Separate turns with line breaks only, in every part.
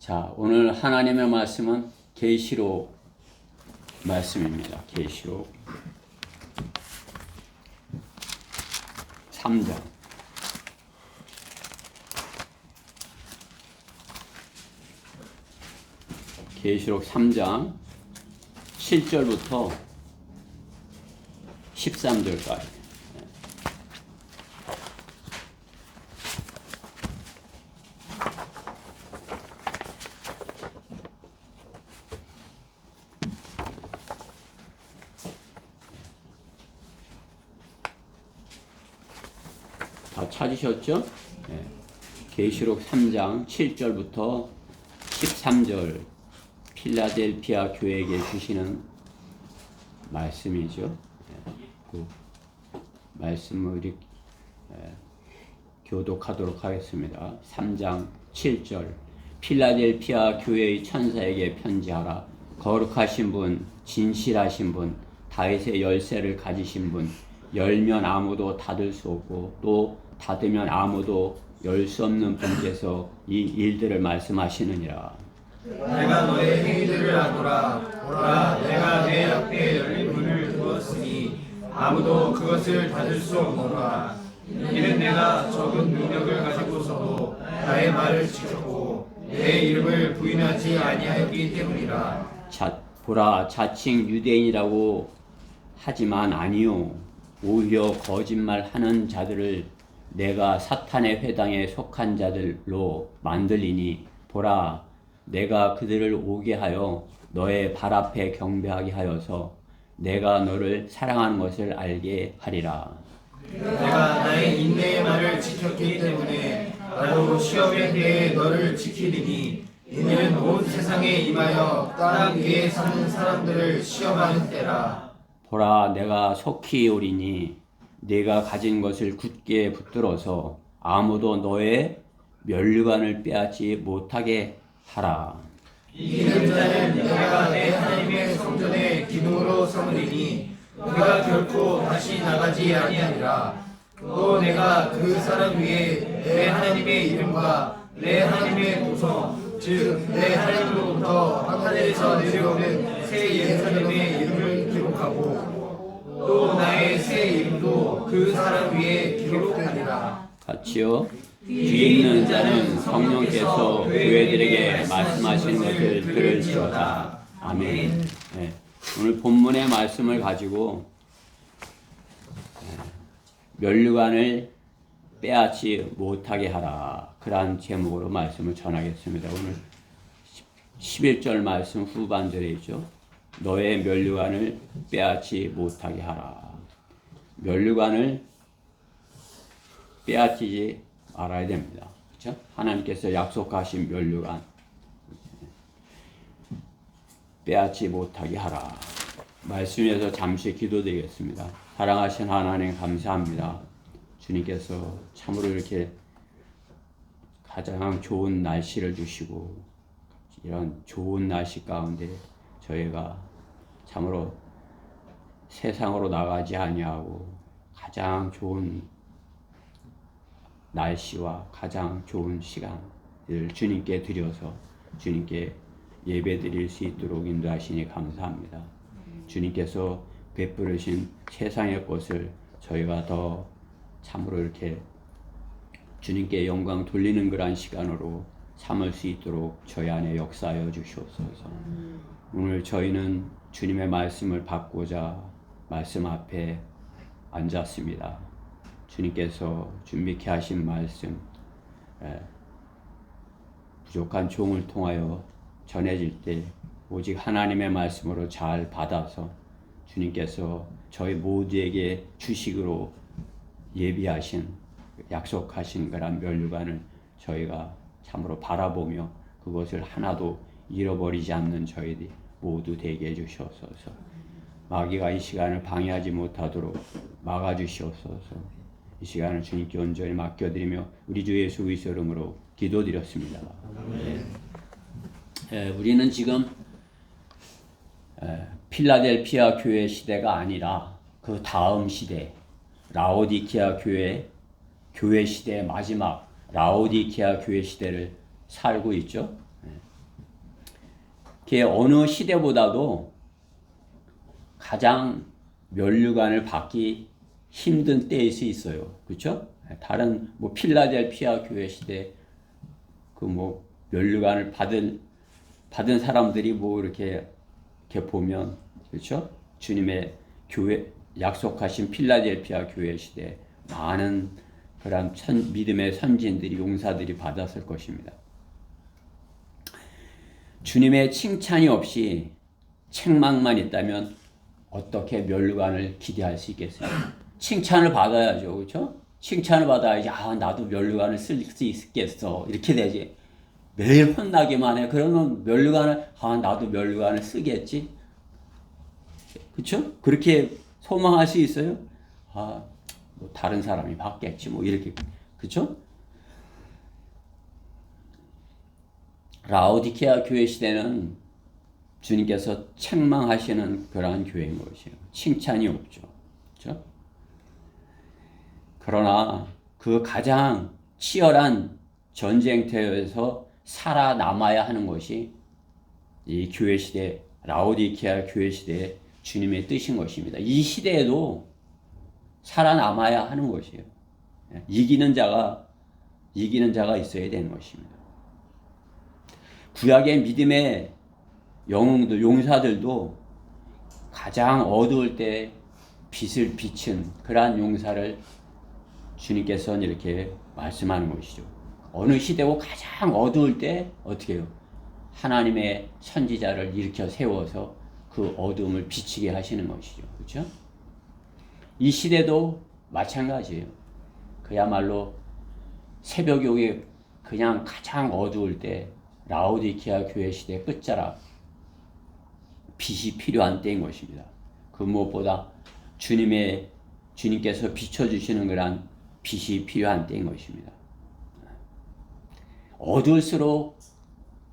자, 오늘 하나님의 말씀은 계시록 말씀입니다. 계시록 3장. 계시록 3장 7절부터 13절까지. 다 찾으셨죠? 네. 계시록 3장 7절부터 13절 필라델피아 교회에게 주시는 말씀이죠. 네. 그 말씀을 우리 교독하도록 하겠습니다. 3장 7절 필라델피아 교회의 천사에게 편지하라. 거룩하신 분, 진실하신 분, 다윗의 열쇠를 가지신 분, 열면 아무도 닫을 수 없고 또 닫으면 아무도 열 수 없는 분께서 이 일들을 말씀하시느니라.
내가 너의 행위들을 아노라. 보라, 내가 내 앞에 열린 문을 두었으니 아무도 그것을 닫을 수 없노라. 이는 내가 적은 능력을 가지고서도 나의 말을 지켰고 내 이름을 부인하지 아니하였기 때문이라.
보라, 자칭 유대인이라고 하지만 아니요, 오히려 거짓말하는 자들을 내가 사탄의 회당에 속한 자들로 만들리니, 보라, 내가 그들을 오게 하여 너의 발 앞에 경배하게 하여서 내가 너를 사랑하는 것을 알게 하리라.
내가 나의 인내의 말을 지켰기 때문에 나도 시험에 대해 너를 지키리니, 이는 온 세상에 임하여 땅 위에 사는 사람들을 시험하는 때라.
보라, 내가 속히 오리니 네가 가진 것을 굳게 붙들어서 아무도 너의 면류관을 빼앗지 못하게 하라.
이기는 자는 내가 내 하나님의 성전의 기둥으로 삼으리니 그가 결코 다시 나가지 아니하리라. 또 내가 그 사람 위에 내 하나님의 이름과 내 하나님의 도성, 즉 내 하나님으로부터 하늘에서 내려오는 새 예루살렘의 이름을 기록하고 또 나의 새 이름도 그 사람 위에 기록하리라.
같이요. 뒤에 있는 자는 성령께서 교회들에게 말씀하시는 것을 들을지어다. 아멘. 네. 오늘 본문의 말씀을 가지고 면류관을 빼앗지 못하게 하라. 그러한 제목으로 말씀을 전하겠습니다. 오늘 11절 말씀 후반절에 있죠. 너의 면류관을 빼앗지 못하게 하라. 면류관을 빼앗기지 말아야 됩니다. 그렇죠? 하나님께서 약속하신 면류관 빼앗지 못하게 하라. 말씀에서 잠시 기도드리겠습니다. 사랑하신 하나님 감사합니다. 주님께서 참으로 이렇게 가장 좋은 날씨를 주시고 이런 좋은 날씨 가운데 저희가 참으로 세상으로 나가지 아니하고 가장 좋은 날씨와 가장 좋은 시간을 주님께 드려서 주님께 예배 드릴 수 있도록 인도하시니 감사합니다. 주님께서 베푸르신 세상의 것을 저희가 더 참으로 이렇게 주님께 영광 돌리는 그러한 시간으로 삼을 수 있도록 저희 안에 역사하여 주시옵소서. 오늘 저희는 주님의 말씀을 받고자 말씀 앞에 앉았습니다. 주님께서 준비케 하신 말씀 부족한 종을 통하여 전해질 때 오직 하나님의 말씀으로 잘 받아서 주님께서 저희 모두에게 주식으로 예비하신 약속하신 그런 면류관을 저희가 참으로 바라보며 그것을 하나도 잃어버리지 않는 저희들이 모두 되게 해주시옵소서. 마귀가 이 시간을 방해하지 못하도록 막아주시옵소서. 이 시간을 주님께 온전히 맡겨드리며 우리 주 예수 그리스도 이름으로 기도드렸습니다. 우리는 지금 필라델피아 교회 시대가 아니라 그 다음 시대 라오디키아 교회 시대의 마지막 라오디키아 교회 시대를 살고 있죠. 그게 어느 시대보다도 가장 면류관을 받기 힘든 때일 수 있어요. 그렇죠? 다른 뭐 필라델피아 교회 시대 그 뭐 면류관을 받은 사람들이 뭐 이렇게 보면 그렇죠? 주님의 교회 약속하신 필라델피아 교회 시대 많은 그런 믿음의 선진들이 용사들이 받았을 것입니다. 주님의 칭찬이 없이 책망만 있다면 어떻게 면류관을 기대할 수 있겠어요? 칭찬을 받아야죠, 그렇죠? 칭찬을 받아야지. 아, 나도 면류관을 쓸 수 있겠어. 이렇게 되지. 매일 혼나기만 해. 그러면 면류관을 나도 면류관을 쓰겠지. 그렇죠? 그렇게 소망할 수 있어요? 뭐 다른 사람이 받겠지. 뭐 이렇게 그렇죠? 라오디케아 교회 시대는 주님께서 책망하시는 그러한 교회인 것이에요. 칭찬이 없죠. 그렇죠? 그러나 그 가장 치열한 전쟁터에서 살아남아야 하는 것이 이 교회 시대, 라오디케아 교회 시대의 주님의 뜻인 것입니다. 이 시대에도 살아남아야 하는 것이에요. 이기는 자가 있어야 되는 것입니다. 구약의 믿음의 영웅들, 용사들도 가장 어두울 때 빛을 비춘 그러한 용사를 주님께서는 이렇게 말씀하는 것이죠. 어느 시대고 가장 어두울 때 어떻게 해요? 하나님의 선지자를 일으켜 세워서 그 어둠을 비치게 하시는 것이죠. 그렇죠? 이 시대도 마찬가지예요. 그야말로 새벽에 그냥 가장 어두울 때 라오디케아 교회 시대 끝자락 빛이 필요한 때인 것입니다. 그 무엇보다 주님께서 비춰주시는 그런 빛이 필요한 때인 것입니다. 어두울수록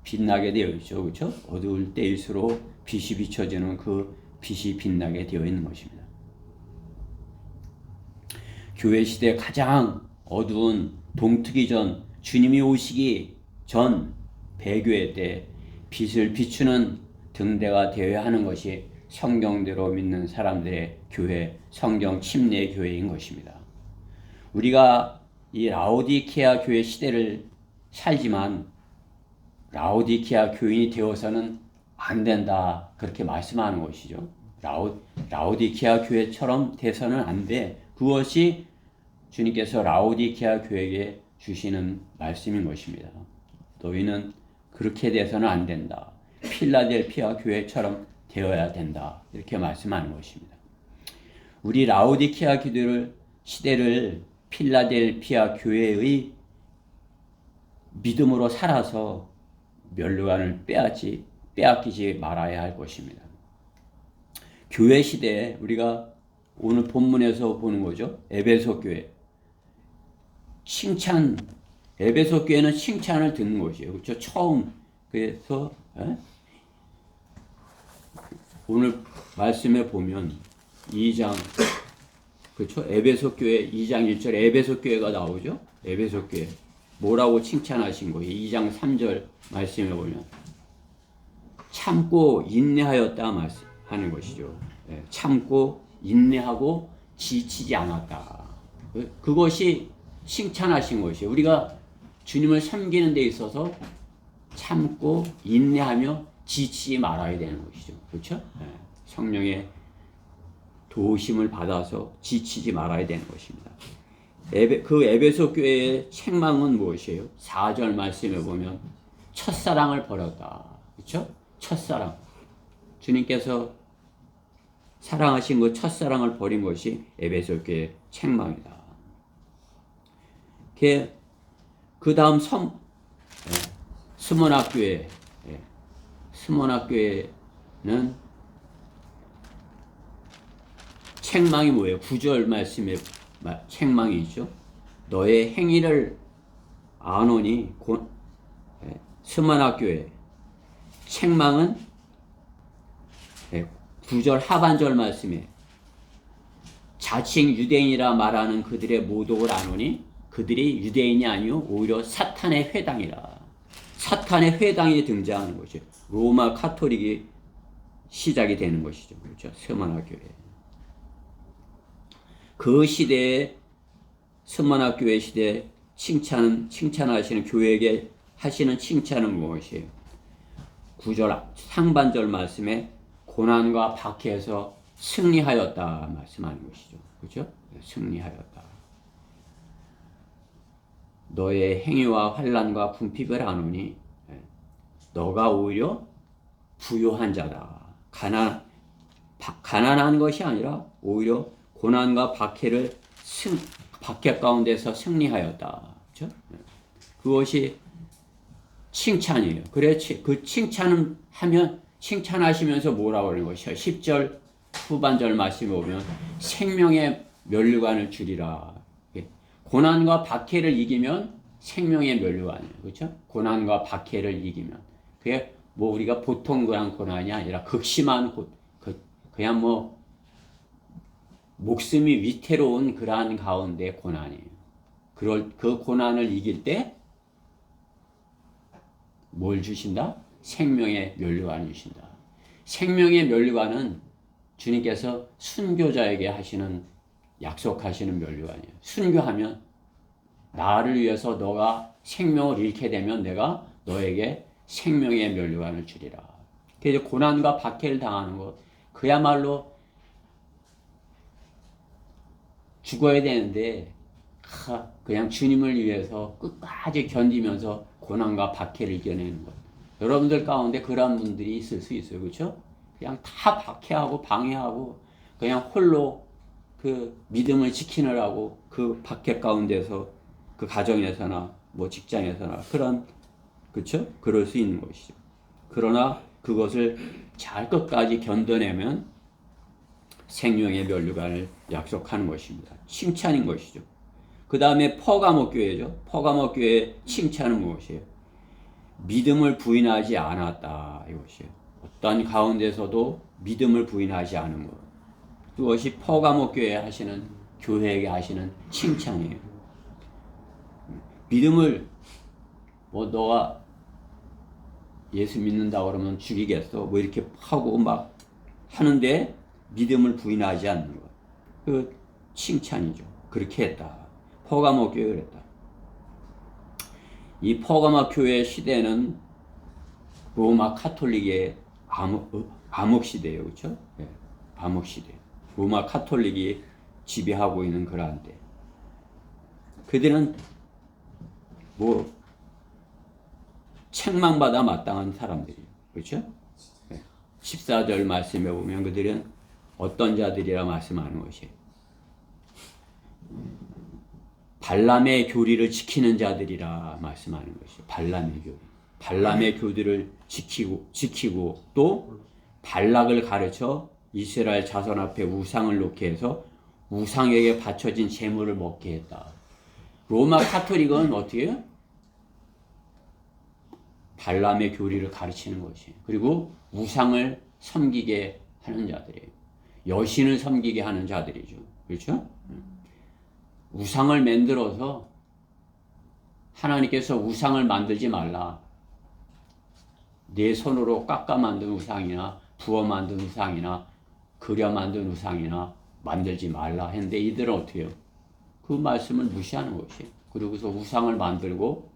빛나게 되어 있죠. 그렇죠? 어두울 때일수록 빛이 비춰지는 그 빛이 빛나게 되어 있는 것입니다. 교회 시대 가장 어두운 동트기 전 주님이 오시기 전 배교회 때 빛을 비추는 등대가 되어야 하는 것이 성경대로 믿는 사람들의 교회, 성경 침례 교회인 것입니다. 우리가 이 라오디케아 교회 시대를 살지만 라오디케아 교인이 되어서는 안 된다, 그렇게 말씀하는 것이죠. 라오디케아 교회처럼 돼서는 안 돼. 그것이 주님께서 라오디케아 교회에게 주시는 말씀인 것입니다. 너희는 그렇게 돼서는 안 된다. 필라델피아 교회처럼 되어야 된다. 이렇게 말씀하는 것입니다. 우리 라오디케아 시대를 필라델피아 교회의 믿음으로 살아서 면류관을 빼앗기지 말아야 할 것입니다. 교회 시대에 우리가 오늘 본문에서 보는 거죠. 에베소 교회. 에베소 교회는 칭찬을 듣는 것이에요. 그렇죠? 처음. 그래서 오늘 말씀에 보면 2장, 그렇죠? 에베소 교회 2장 1절 에베소 교회가 나오죠. 에베소 교회. 뭐라고 칭찬하신 거예요? 2장 3절 말씀에 보면 참고 인내하였다 말씀하는 것이죠. 참고 인내하고 지치지 않았다. 그것이 칭찬하신 것이에요. 우리가 주님을 섬기는 데 있어서 참고 인내하며 지치지 말아야 되는 것이죠. 그렇죠? 성령의 도우심을 받아서 지치지 말아야 되는 것입니다. 그 에베소 교회의 책망은 무엇이에요? 4절 말씀에 보면 첫사랑을 버렸다. 그렇죠? 첫사랑. 주님께서 사랑하신 그 첫사랑을 버린 것이 에베소 교회의 책망이다. 그 다음 스모나 교회. 스모나 교회는 책망이 뭐예요? 9절 말씀에 책망이 있죠. 너의 행위를 아노니 스모나 교회 책망은 9절 하반절 말씀에 자칭 유대인이라 말하는 그들의 모독을 아노니 그들이 유대인이 아니요 오히려 사탄의 회당이라. 사탄의 회당이 등장하는 것이죠. 로마 카톨릭이 시작이 되는 것이죠. 그렇죠? 스마나 교회. 그 시대에 스마나 교회 시대에 칭찬하시는 교회에게 하시는 칭찬은 무엇이에요? 9절 상반절 말씀에 고난과 박해에서 승리하였다 말씀하는 것이죠. 그렇죠? 승리하였다. 너의 행위와 환난과 궁핍을 하노니 너가 오히려 부요한 자다. 가난한 것이 아니라 오히려 고난과 박해를 박해 가운데서 승리하였다. 그렇죠? 그것이 칭찬이에요. 그래 그 칭찬을 하면 칭찬하시면서 뭐라고 하는 것이요? 10절 후반절 말씀에 보면 생명의 면류관을 주리라. 고난과 박해를 이기면 생명의 면류관이에요. 그렇죠? 고난과 박해를 이기면 그게 뭐 우리가 보통 그런 고난이 아니라 극심한 그냥 뭐 목숨이 위태로운 그러한 가운데 고난이에요. 그 고난을 이길 때 뭘 주신다? 생명의 면류관을 주신다. 생명의 면류관은 주님께서 순교자에게 하시는 약속하시는 면류관이에요. 순교하면 나를 위해서 너가 생명을 잃게 되면 내가 너에게 생명의 면류관을 주리라. 그래서 고난과 박해를 당하는 것 그야말로 죽어야 되는데 그냥 주님을 위해서 끝까지 견디면서 고난과 박해를 이겨내는 것. 여러분들 가운데 그런 분들이 있을 수 있어요. 그렇죠? 그냥 다 박해하고 방해하고 그냥 홀로 그 믿음을 지키느라고 그 박해 가운데서 그 가정에서나 뭐 직장에서나 그런 그렇죠? 그럴 수 있는 것이죠. 그러나 그것을 잘 끝까지 견뎌내면 생명의 면류관을 약속하는 것입니다. 칭찬인 것이죠. 그 다음에 퍼가모 교회죠. 퍼가모 교회의 칭찬은 무엇이에요? 믿음을 부인하지 않았다. 이것이에요. 어떤 가운데서도 믿음을 부인하지 않은 것. 그것이 퍼가모 교회에 하시는 교회에게 하시는 칭찬이에요. 믿음을 뭐 너가 예수 믿는다 그러면 죽이겠어. 뭐 이렇게 하고 막 하는데 믿음을 부인하지 않는 것. 그 칭찬이죠. 그렇게 했다. 퍼가모 교회 그랬다. 이 퍼가모 교회 시대는 로마 카톨릭의 암흑 시대예요. 그렇죠? 네. 암흑 시대. 로마 카톨릭이 지배하고 있는 그러한 때. 그들은 뭐 책망받아 마땅한 사람들이에요. 그렇죠? 네. 14절 말씀에 보면 그들은 어떤 자들이라 말씀하는 것이에요. 발람의 교리를 지키는 자들이라 말씀하는 것이에요. 발람의 교리. 발람의 교리를 지키고 또 발락을 가르쳐 이스라엘 자손 앞에 우상을 놓게 해서 우상에게 바쳐진 제물을 먹게 했다. 로마 카톨릭은 어떻게 해요? 발람의 교리를 가르치는 것이에요. 그리고 우상을 섬기게 하는 자들이에요. 여신을 섬기게 하는 자들이죠. 그렇죠? 우상을 만들어서 하나님께서 우상을 만들지 말라. 내 손으로 깎아 만든 우상이나 부어 만든 우상이나 그려 만든 우상이나 만들지 말라 했는데 이들은 어떻게 해요? 그 말씀을 무시하는 것이에요. 그러고서 우상을 만들고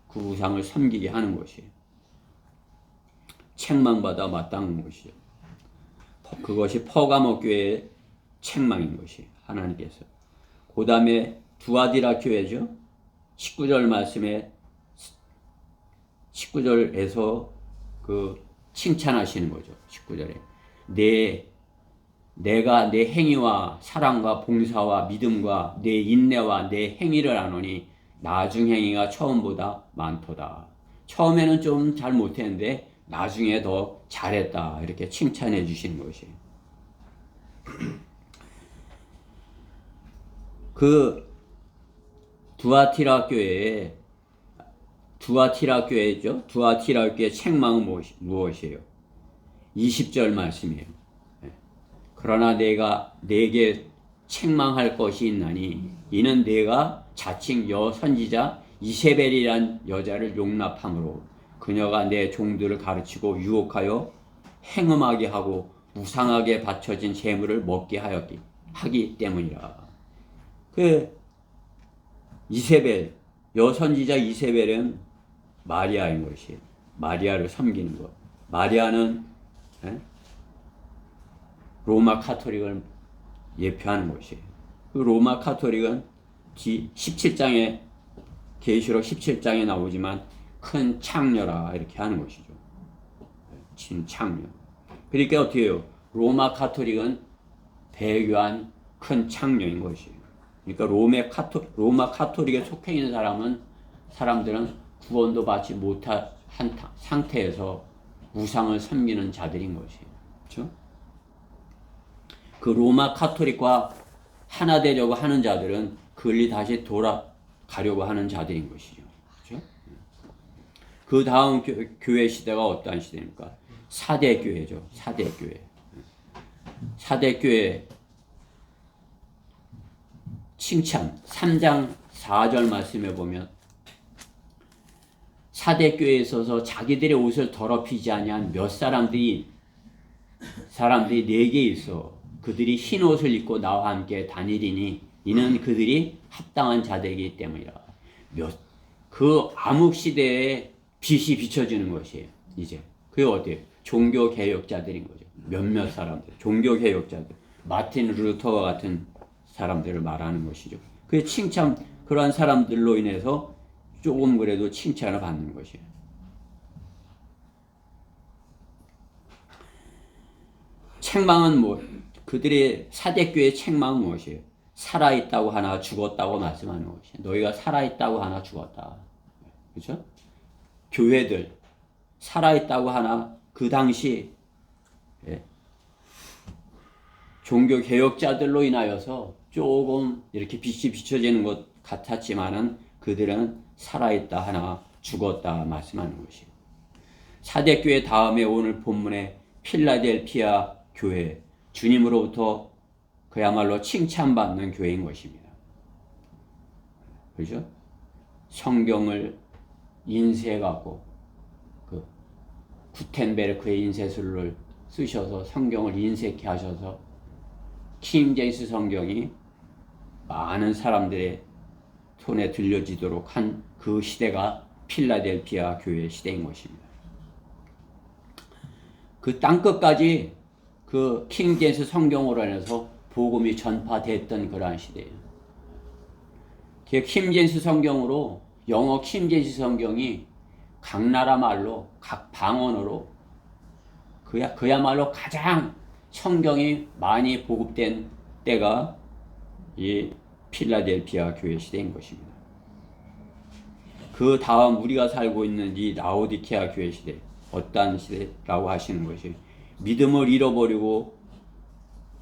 그 우상을 섬기게 하는 것이에요. 책망받아 마땅한 것이죠. 그것이 퍼가모 교회의 책망인 것이에요. 하나님께서. 그 다음에 두아디라 교회죠. 19절 말씀에 19절에서 그 칭찬하시는 거죠. 19절에 내가 내 행위와 사랑과 봉사와 믿음과 내 인내와 내 행위를 아노니 나중 행위가 처음보다 많도다. 처음에는 좀 잘 못했는데 나중에 더 잘했다. 이렇게 칭찬해 주시는 것이에요. 그 두아티라 교회죠. 두아티라 교회의 책망은 무엇이에요? 20절 말씀이에요. 그러나 내가 내게 책망할 것이 있나니 이는 내가 자칭 여선지자 이세벨이란 여자를 용납함으로 그녀가 내 종들을 가르치고 유혹하여 행음하게 하고 우상하게 바쳐진 재물을 먹게 하기 때문이라. 그 이세벨, 여선지자 이세벨은 마리아인 것이, 마리아를 섬기는 것. 마리아는 로마 카톨릭을 예표하는 것이에요. 그 로마 카톨릭은 17장에 계시록 17장에 나오지만 큰 창녀라 이렇게 하는 것이죠. 진창녀. 그러니까 어떻게 해요? 로마 카톨릭은 배교한 큰 창녀인 것이에요. 그러니까 로마 카톨릭에 속해 있는 사람들은 구원도 받지 못한 상태에서 우상을 섬기는 자들인 것이에요. 그렇죠? 그 로마 카톨릭과 하나 되려고 하는 자들은 그리 다시 돌아가려고 하는 자들인 것이죠. 그렇죠? 그 다음 교회 시대가 어떠한 시대입니까? 사대교회죠. 사대교회. 사대교회 칭찬 3장 4절 말씀에 보면 사대교회에 있어서 자기들의 옷을 더럽히지 아니한 몇 사람들이 네게 있어 그들이 흰 옷을 입고 나와 함께 다니리니 이는 그들이 합당한 자들이기 때문이라. 그 암흑 시대에 빛이 비춰지는 것이에요. 이제 그게 어때요? 종교 개혁자들인 거죠. 몇몇 사람들, 종교 개혁자들, 마틴 루터와 같은 사람들을 말하는 것이죠. 그 칭찬, 그러한 사람들로 인해서 조금 그래도 칭찬을 받는 것이에요. 책망은 그들의 사대교의 책망은 무엇이에요? 살아있다고 하나 죽었다고 말씀하는 것이에요. 너희가 살아있다고 하나 죽었다. 그렇죠? 교회들 살아있다고 하나 그 당시 종교 개혁자들로 인하여서 조금 이렇게 빛이 비춰지는 것 같았지만은 그들은 살아있다 하나 죽었다 말씀하는 것이에요. 사대교회 다음에 오늘 본문의 필라델피아 교회, 주님으로부터 그야말로 칭찬받는 교회인 것입니다. 그렇죠? 성경을 인쇄해갖고 그 구텐베르크의 인쇄술을 쓰셔서 성경을 인쇄케 하셔서 킹제임스 성경이 많은 사람들의 손에 들려지도록 한 그 시대가 필라델피아 교회 시대인 것입니다. 그 땅끝까지 그 킹제임스 성경으로 인해서 복음이 전파됐던 그러한 시대예요. 킹제임스 성경으로 영어 킹제임스 성경이 각 나라 말로 각 방언으로 그야말로 가장 성경이 많이 보급된 때가 이 필라델피아 교회 시대인 것입니다. 그 다음 우리가 살고 있는 이 라오디케아 교회 시대, 어떠한 시대라고 하시는 것이 믿음을 잃어버리고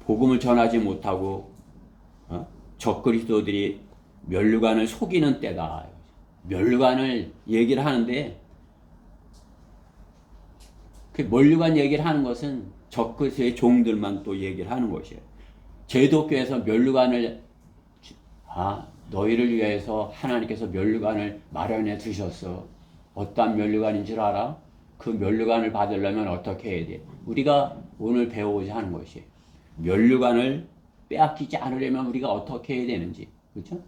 복음을 전하지 못하고 적그리스도들이 면류관을 속이는 때다. 면류관을 얘기를 하는데 그 면류관 얘기를 하는 것은 적그리스도의 종들만 또 얘기를 하는 것이에요. 제독교에서 면류관을 너희를 위해서 하나님께서 면류관을 마련해 두셨어. 어떠한 면류관인 줄 알아? 그 면류관을 받으려면 어떻게 해야 돼? 우리가 오늘 배우고자 하는 것이에요. 면류관을 빼앗기지 않으려면 우리가 어떻게 해야 되는지, 그렇죠?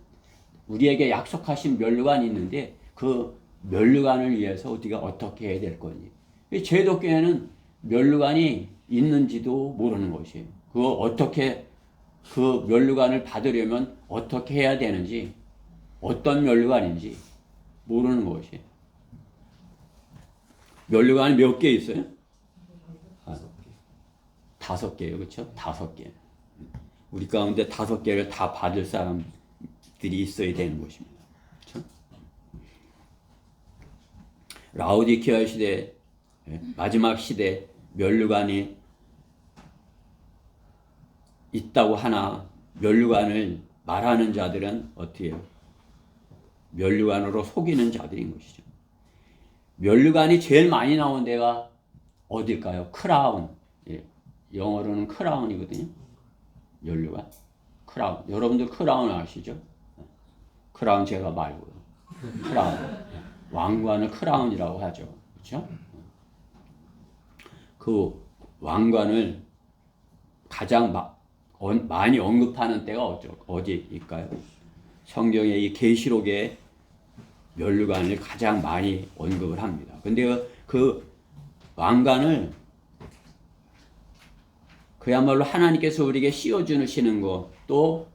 우리에게 약속하신 면류관이 있는데 그 면류관을 위해서 우리가 어떻게 해야 될 건지. 제독교회는 면류관이 있는지도 모르는 것이에요. 그거 어떻게 그 면류관을 받으려면 어떻게 해야 되는지, 어떤 면류관인지 모르는 것이에요. 면류관이 몇 개 있어요? 5개요. 그렇죠? 5개. 우리 가운데 5개를 다 받을 사람들이 있어야 되는 것입니다. 그렇죠? 라오디케아 시대, 마지막 시대 면류관이 있다고 하나 면류관을 말하는 자들은 어떻게 해요? 면류관으로 속이는 자들인 것이죠. 면류관이 제일 많이 나온 데가 어딜까요? 크라운. 영어로는 크라운이거든요. 면류관. 크라운. 여러분들 크라운 아시죠? 크라운 제가 말고요. 크라운. 왕관을 크라운이라고 하죠. 그렇죠? 그 왕관을 가장 많이 언급하는 때가 어디일까요? 성경의 이 계시록에 면류관을 가장 많이 언급을 합니다. 근데 그 왕관을 그야말로 하나님께서 우리에게 씌워주시는 것, 또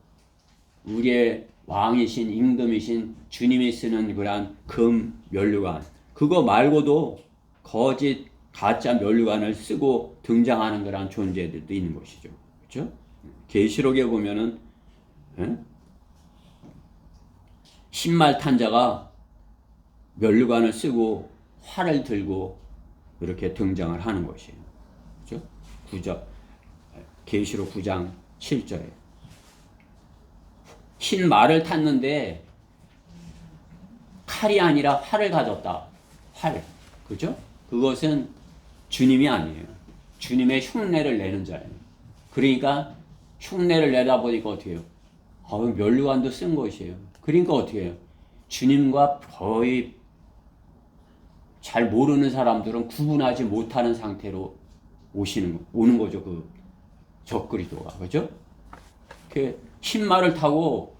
우리의 왕이신 임금이신 주님이 쓰는 그러한 금 면류관, 그거 말고도 거짓 가짜 면류관을 쓰고 등장하는 그러한 존재들도 있는 것이죠. 그렇죠? 계시록에 보면은 신말탄자가 면류관을 쓰고 활을 들고 이렇게 등장을 하는 것이에요. 그렇죠? 계시록 9장 7절에 흰 말을 탔는데 칼이 아니라 활을 가졌다. 활. 그죠? 그것은 주님이 아니에요. 주님의 흉내를 내는 자예요. 그러니까 흉내를 내다 보니까 어떻게 해요? 면류관도 쓴 것이에요. 그러니까 어떻게 해요? 주님과 거의 잘 모르는 사람들은 구분하지 못하는 상태로 오는 거죠. 그 적그리스도가. 그죠? 그 흰말을 타고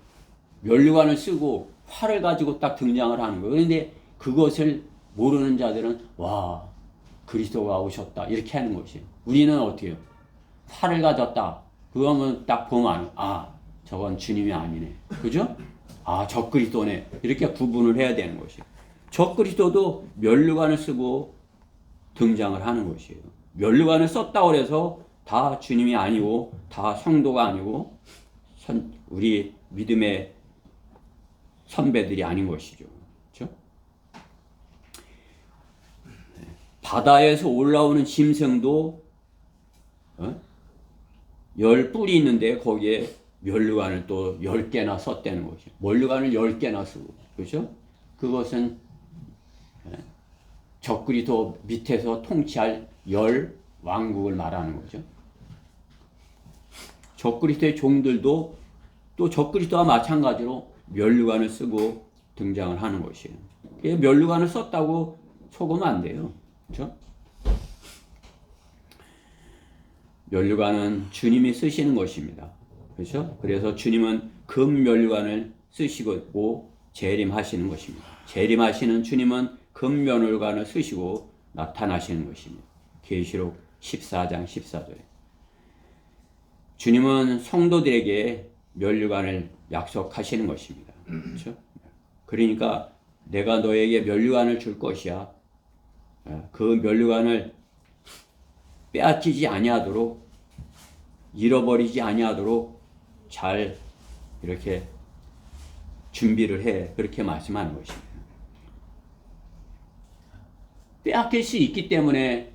면류관을 쓰고 활을 가지고 딱 등장을 하는 거예요. 그런데 그것을 모르는 자들은 와, 그리스도가 오셨다 이렇게 하는 것이에요. 우리는 어떻게 해요? 활을 가졌다. 그거면 딱 보면 저건 주님이 아니네. 그죠? 적그리스도네. 이렇게 구분을 해야 되는 것이에요. 적그리스도도 면류관을 쓰고 등장을 하는 것이에요. 면류관을 썼다고 해서 다 주님이 아니고 다 성도가 아니고 우리 믿음의 선배들이 아닌 것이죠. 그렇죠? 바다에서 올라오는 짐승도 10뿔이 있는데 거기에 면류관을 또 10개나 썼다는 것이죠. 면류관을 10개나 쓰고. 그렇죠? 그것은 적그리스도 밑에서 통치할 10 왕국을 말하는 거죠. 적그리스도의 종들도 또 적그리스도와 마찬가지로 면류관을 쓰고 등장을 하는 것이에요. 면류관을 썼다고 속으면 안 돼요. 그렇죠? 면류관은 주님이 쓰시는 것입니다. 그렇죠? 그래서 주님은 금 면류관을 쓰시고 재림하시는 것입니다. 재림하시는 주님은 금 면류관을 쓰시고 나타나시는 것입니다. 계시록 14장 14절에 주님은 성도들에게 면류관을 약속하시는 것입니다. 그렇죠? 그러니까 내가 너에게 면류관을 줄 것이야. 그 면류관을 빼앗기지 아니하도록 잃어버리지 아니하도록 잘 이렇게 준비를 해. 그렇게 말씀하는 것입니다. 빼앗길 수 있기 때문에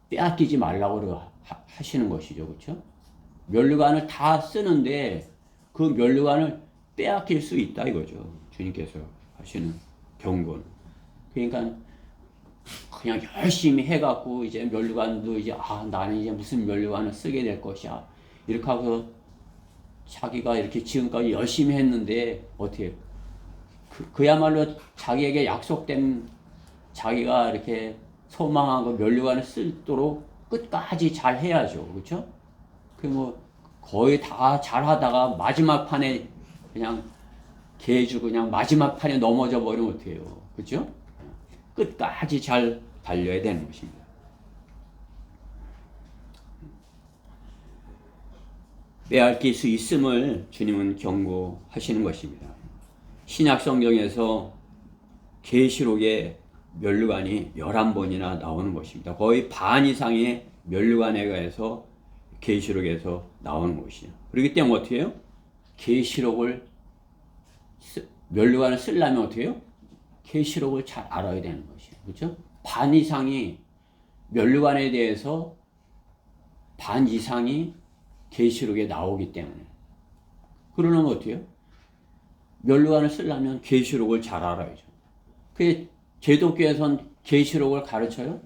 빼앗기지 말라고 하시는 것이죠. 그렇죠? 면류관을 다 쓰는데 그 면류관을 빼앗길 수 있다 이거죠. 주님께서 하시는 경고는. 그러니까 그냥 열심히 해갖고 이제 면류관도 이제 나는 이제 무슨 면류관을 쓰게 될 것이야. 이렇게 하고 자기가 이렇게 지금까지 열심히 했는데 어떻게 그야말로 자기에게 약속된 자기가 이렇게 소망하고 면류관을 쓰도록 끝까지 잘 해야죠. 그렇죠? 그 거의 다 잘하다가 마지막 판에 그냥 개주 그냥 마지막 판에 넘어져 버리면 어떡해요. 그렇죠? 끝까지 잘 달려야 되는 것입니다. 빼앗길 수 있음을 주님은 경고하시는 것입니다. 신약 성경에서 계시록에 면류관이 11번이나 나오는 것입니다. 거의 반 이상의 면류관에 의해서 계시록에서 나오는 것이죠. 그렇기 때문에 어떻게 해요? 계시록을 면류관을 쓰려면 어떻게 해요? 계시록을 잘 알아야 되는 것이에요. 그렇죠? 반 이상이 면류관에 대해서 반 이상이 계시록에 나오기 때문에 그러려면 어떻게 해요? 면류관을 쓰려면 계시록을 잘 알아야죠. 그 제독교에선 계시록을 가르쳐요?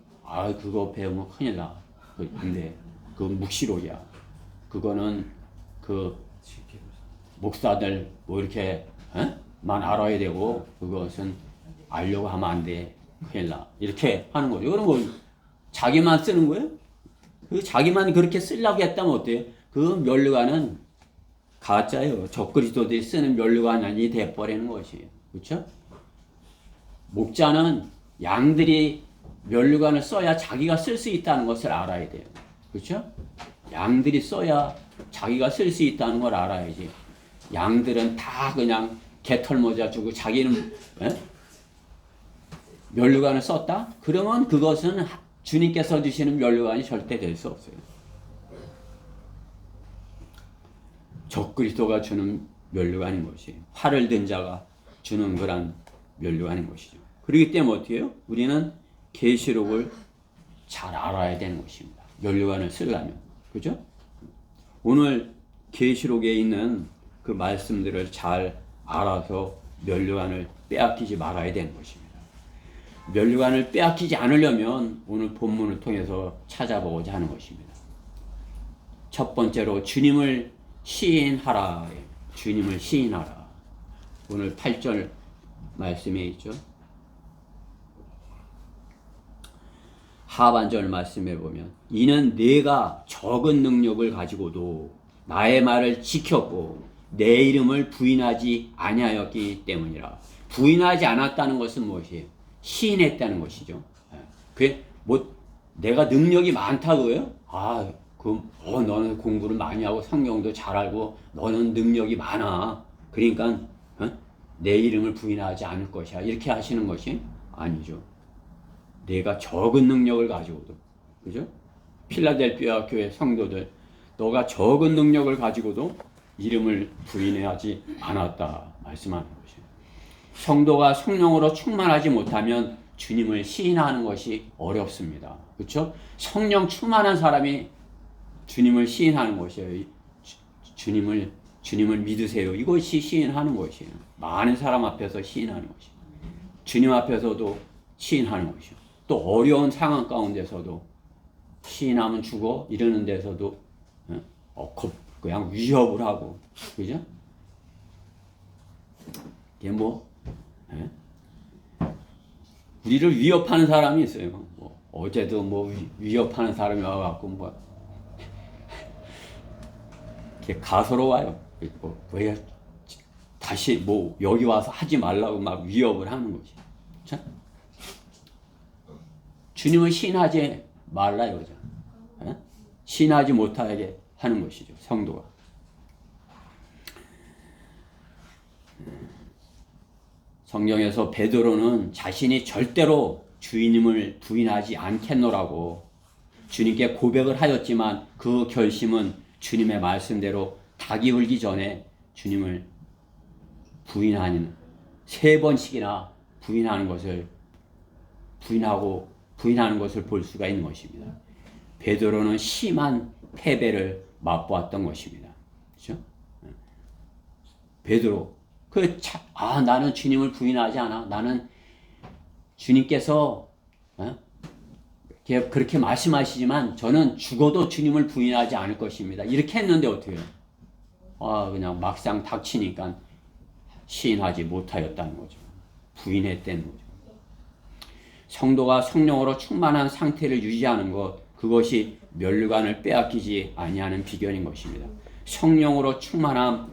그거 배우면 큰일 나. 근데 그 묵시록이야. 그거는 그 목사들 뭐 이렇게 만 알아야 되고 그것은 알려고 하면 안 돼. 큰일 나. 이렇게 하는 거죠. 그럼 뭐 자기만 쓰는 거예요? 그 자기만 그렇게 쓰려고 했다면 어때요? 그 면류관은 가짜예요. 적그리스도들이 쓰는 면류관이 돼버리는 것이에요. 그렇죠? 목자는 양들이 면류관을 써야 자기가 쓸 수 있다는 것을 알아야 돼요. 그렇죠? 양들이 써야 자기가 쓸 수 있다는 걸 알아야지. 양들은 다 그냥 개털 모자 주고 자기는 면류관을 썼다? 그러면 그것은 주님께서 주시는 면류관이 절대 될 수 없어요. 적그리스도가 주는 면류관인 것이에요. 활을 든 자가 주는 그런 면류관인 것이죠. 그렇기 때문에 어떻게 해요? 우리는 계시록을 잘 알아야 되는 것입니다. 면류관을 쓰려면. 그죠? 오늘 계시록에 있는 그 말씀들을 잘 알아서 면류관을 빼앗기지 말아야 되는 것입니다. 면류관을 빼앗기지 않으려면 오늘 본문을 통해서 찾아보고자 하는 것입니다. 첫 번째로 주님을 시인하라. 주님을 시인하라. 오늘 8절 말씀에 있죠. 하반절 말씀에 보면 이는 내가 적은 능력을 가지고도 나의 말을 지켰고 내 이름을 부인하지 아니하였기 때문이라. 부인하지 않았다는 것은 무엇이에요? 시인했다는 것이죠. 그게 뭐 내가 능력이 많다고요? 너는 공부를 많이 하고 성경도 잘 알고 너는 능력이 많아. 그러니까 내 이름을 부인하지 않을 것이야. 이렇게 하시는 것이 아니죠. 내가 적은 능력을 가지고도, 그죠? 필라델피아 교회 성도들, 너가 적은 능력을 가지고도 이름을 부인하지 않았다 말씀하는 것이에요. 성도가 성령으로 충만하지 못하면 주님을 시인하는 것이 어렵습니다. 그렇죠? 성령 충만한 사람이 주님을 시인하는 것이에요. 주님을 믿으세요. 이것이 시인하는 것이에요. 많은 사람 앞에서 시인하는 것이에요. 주님 앞에서도 시인하는 것이에요. 또 어려운 상황 가운데서도 시인하면 죽어 이러는 데서도 그냥 위협을 하고, 그죠? 이게 우리를 위협하는 사람이 있어요. 어제도 위협하는 사람이 와갖고 이렇게 가소로워요. 왜 다시 여기 와서 하지 말라고 막 위협을 하는 거지. 자? 주님을 시인하지 말라 이거죠. 시인하지 못하게 하는 것이죠. 성도가. 성경에서 베드로는 자신이 절대로 주님을 부인하지 않겠노라고 주님께 고백을 하였지만 그 결심은 주님의 말씀대로 닭이 울기 전에 주님을 부인하는 3번씩이나 부인하는 것을 볼 수가 있는 것입니다. 베드로는 심한 패배를 맛보았던 것입니다. 그렇죠? 베드로 나는 주님을 부인하지 않아. 나는 주님께서 그렇게 말씀하시지만 저는 죽어도 주님을 부인하지 않을 것입니다. 이렇게 했는데 어떻게 해요? 그냥 막상 닥치니까 시인하지 못하였다는 거죠. 부인했다는 거죠. 성도가 성령으로 충만한 상태를 유지하는 것, 그것이 면류관을 빼앗기지 아니하는 비결인 것입니다. 성령으로 충만한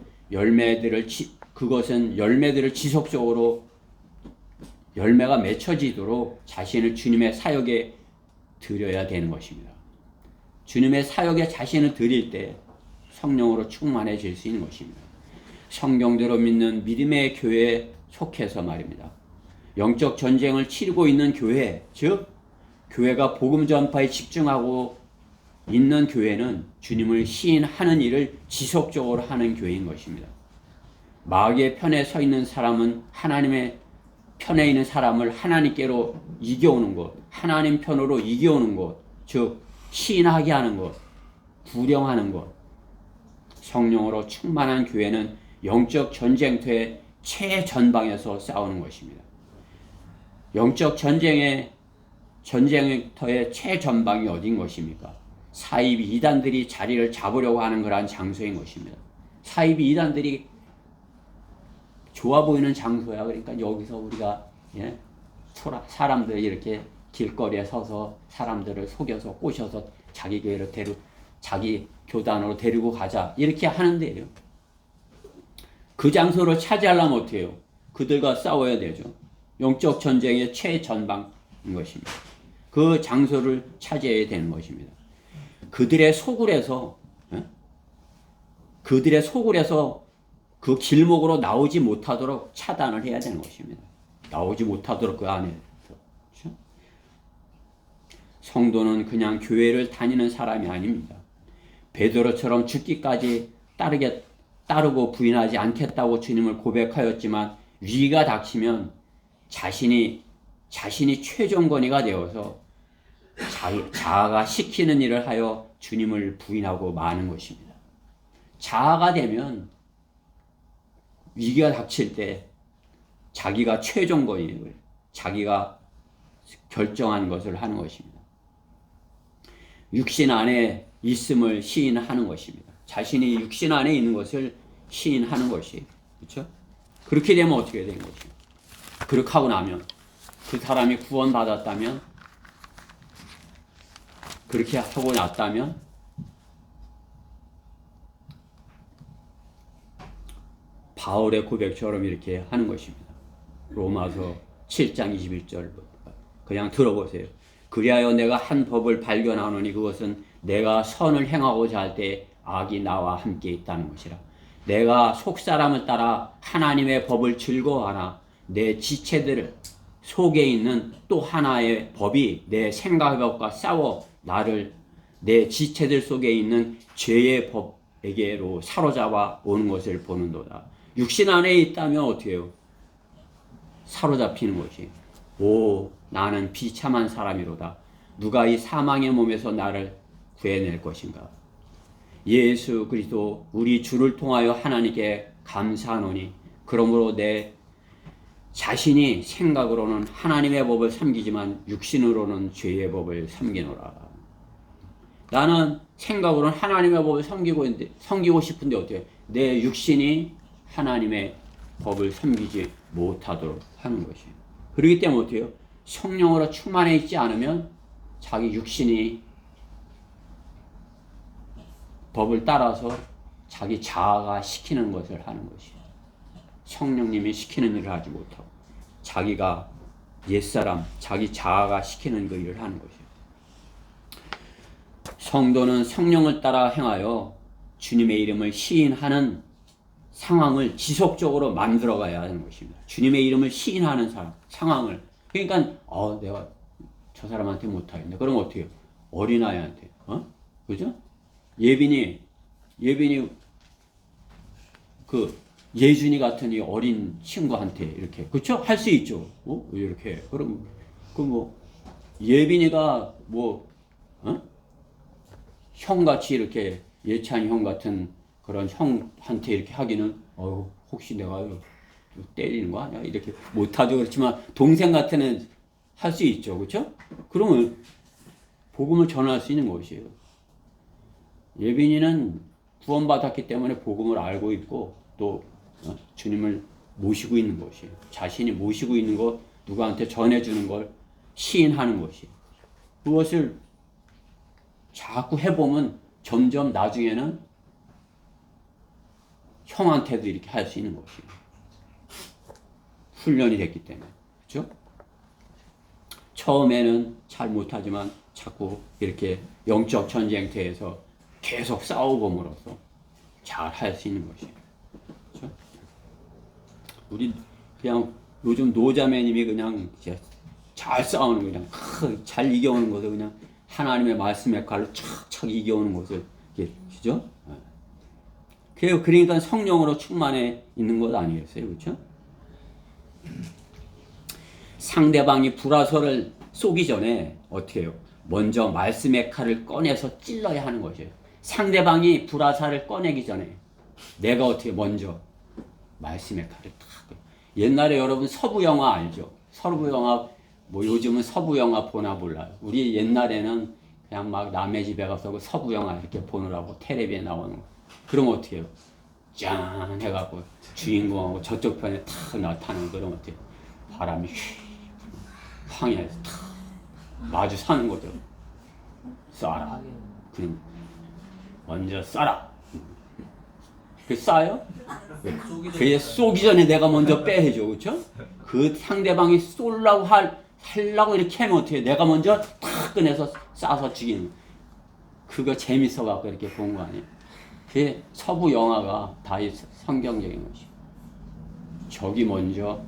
그것은 열매들을 지속적으로 열매가 맺혀지도록 자신을 주님의 사역에 드려야 되는 것입니다. 주님의 사역에 자신을 드릴 때 성령으로 충만해질 수 있는 것입니다. 성경대로 믿는 믿음의 교회에 속해서 말입니다. 영적 전쟁을 치르고 있는 교회, 즉 교회가 복음 전파에 집중하고 있는 교회는 주님을 시인하는 일을 지속적으로 하는 교회인 것입니다. 마귀의 편에 서 있는 사람은 하나님의 편에 있는 사람을 하나님께로 이겨오는 것, 하나님 편으로 이겨오는 것, 즉 시인하게 하는 것, 구령하는 것. 성령으로 충만한 교회는 영적 전쟁터의 최전방에서 싸우는 것입니다. 영적 전쟁터의 최전방이 어딘 것입니까? 사이비 이단들이 자리를 잡으려고 하는 그러한 장소인 것입니다. 사이비 이단들이 좋아 보이는 장소야. 그러니까 여기서 우리가 사람들이 이렇게 길거리에 서서 사람들을 속여서 꼬셔서 자기 교회로 자기 교단으로 데리고 가자 이렇게 하는데요. 그 장소를 차지하려면 어떻게 해요? 그들과 싸워야 되죠. 영적 전쟁의 최전방인 것입니다. 그 장소를 차지해야 되는 것입니다. 그들의 소굴에서 그 길목으로 나오지 못하도록 차단을 해야 되는 것입니다. 나오지 못하도록 그 안에. 그렇죠? 성도는 그냥 교회를 다니는 사람이 아닙니다. 베드로처럼 죽기까지 따르고 부인하지 않겠다고 주님을 고백하였지만 위기가 닥치면 자신이 최종 권위가 되어서 자아가 시키는 일을 하여 주님을 부인하고 마는 것입니다. 자아가 되면 위기가 닥칠 때 자기가 최종 권위를 자기가 결정한 것을 하는 것입니다. 육신 안에 있음을 시인하는 것입니다. 자신이 육신 안에 있는 것을 시인하는 것이 그렇죠? 그렇게 되면 어떻게 되는 것이죠? 그렇게 하고 나면 그 사람이 구원받았다면 그렇게 하고 났다면 바울의 고백처럼 이렇게 하는 것입니다. 로마서 7장 21절부터 그냥 들어보세요. 그리하여 내가 한 법을 발견하노니 그것은 내가 선을 행하고자 할 때 악이 나와 함께 있다는 것이라. 내가 속사람을 따라 하나님의 법을 즐거워하나 내 지체들 속에 있는 또 하나의 법이 내 생각의 법과 싸워 나를 내 지체들 속에 있는 죄의 법에게로 사로잡아 오는 것을 보는도다. 육신 안에 있다면 어떻게 해요? 사로잡히는 것이. 오, 나는 비참한 사람이로다. 누가 이 사망의 몸에서 나를 구해낼 것인가? 예수 그리스도 우리 주를 통하여 하나님께 감사하노니 그러므로 내 자신이 생각으로는 하나님의 법을 섬기지만 육신으로는 죄의 법을 섬기노라. 나는 생각으로는 하나님의 법을 섬기고 싶은데 어때요? 내 육신이 하나님의 법을 섬기지 못하도록 하는 것이에요. 그렇기 때문에 어때요? 성령으로 충만해 있지 않으면 자기 육신이 법을 따라서 자기 자아가 시키는 것을 하는 것이에요. 성령님이 시키는 일을 하지 못하고 자기가 옛사람, 자기 자아가 시키는 그 일을 하는 것이에요. 성도는 성령을 따라 행하여 주님의 이름을 시인하는 상황을 지속적으로 만들어가야 하는 것입니다. 주님의 이름을 시인하는 상황을. 그러니까 내가 저 사람한테 못하겠네. 그럼 어떻게 해요? 어린아이한테. 그죠? 예빈이 그 예준이 같은 이 어린 친구한테 이렇게 그렇죠? 할 수 있죠. 이렇게. 그럼 예빈이가 형같이 이렇게 예찬이 형 같은 그런 형한테 이렇게 하기는 혹시 내가 때리는 거 아니야? 이렇게 못하죠. 그렇지만 동생 같은 애는 할 수 있죠. 그렇죠? 그러면 복음을 전할 수 있는 것이에요. 예빈이는 구원받았기 때문에 복음을 알고 있고 또 주님을 모시고 있는 것이에요. 자신이 모시고 있는 것, 누구한테 전해주는 걸 시인하는 것이에요. 그것을 자꾸 해보면 점점 나중에는 형한테도 이렇게 할 수 있는 것이에요. 훈련이 됐기 때문에. 그렇죠? 처음에는 잘 못하지만 자꾸 이렇게 영적 전쟁터에서 계속 싸워봄으로써 잘 할 수 있는 것이에요. 그렇죠? 우리 그냥 요즘 노자매님이 그냥 잘 싸우는 거 그냥 잘 이겨오는 것을 그냥 하나님의 말씀의 칼로 촥촥 이겨오는 것을 그죠? 그러니까 성령으로 충만해 있는 것 아니겠어요? 그렇죠? 상대방이 불화설을 쏘기 전에 어떻게 해요? 먼저 말씀의 칼을 꺼내서 찔러야 하는 것이에요. 상대방이 불화살을 꺼내기 전에 내가 어떻게 먼저 말씀의 칼을 탁. 옛날에 여러분 서부 영화 알죠? 서부 영화 요즘은 서부 영화 보나 몰라요. 우리 옛날에는 그냥 막 남의 집에 가서 그 서부 영화 이렇게 보느라고 텔레비에 나오는 거. 그럼 어떻게 해요? 짠 해갖고 주인공하고 저쪽 편에 탁 나타나는 그럼 어떻게 해요? 바람이 휘. 황야에서 탁 마주 사는 거죠. 쏴라. 그냥 먼저 쏴라. 그 쏴요? 그게 쏘기 전에 내가 먼저 빼야죠, 그렇죠? 그 상대방이 하려고 이렇게 하면 어떻게? 내가 먼저 탁 꺼내서 쏴서 죽이는. 그거 재밌어 갖고 이렇게 본 거 아니에요? 그게 서부 영화가 다 성경적인 것이. 적이 먼저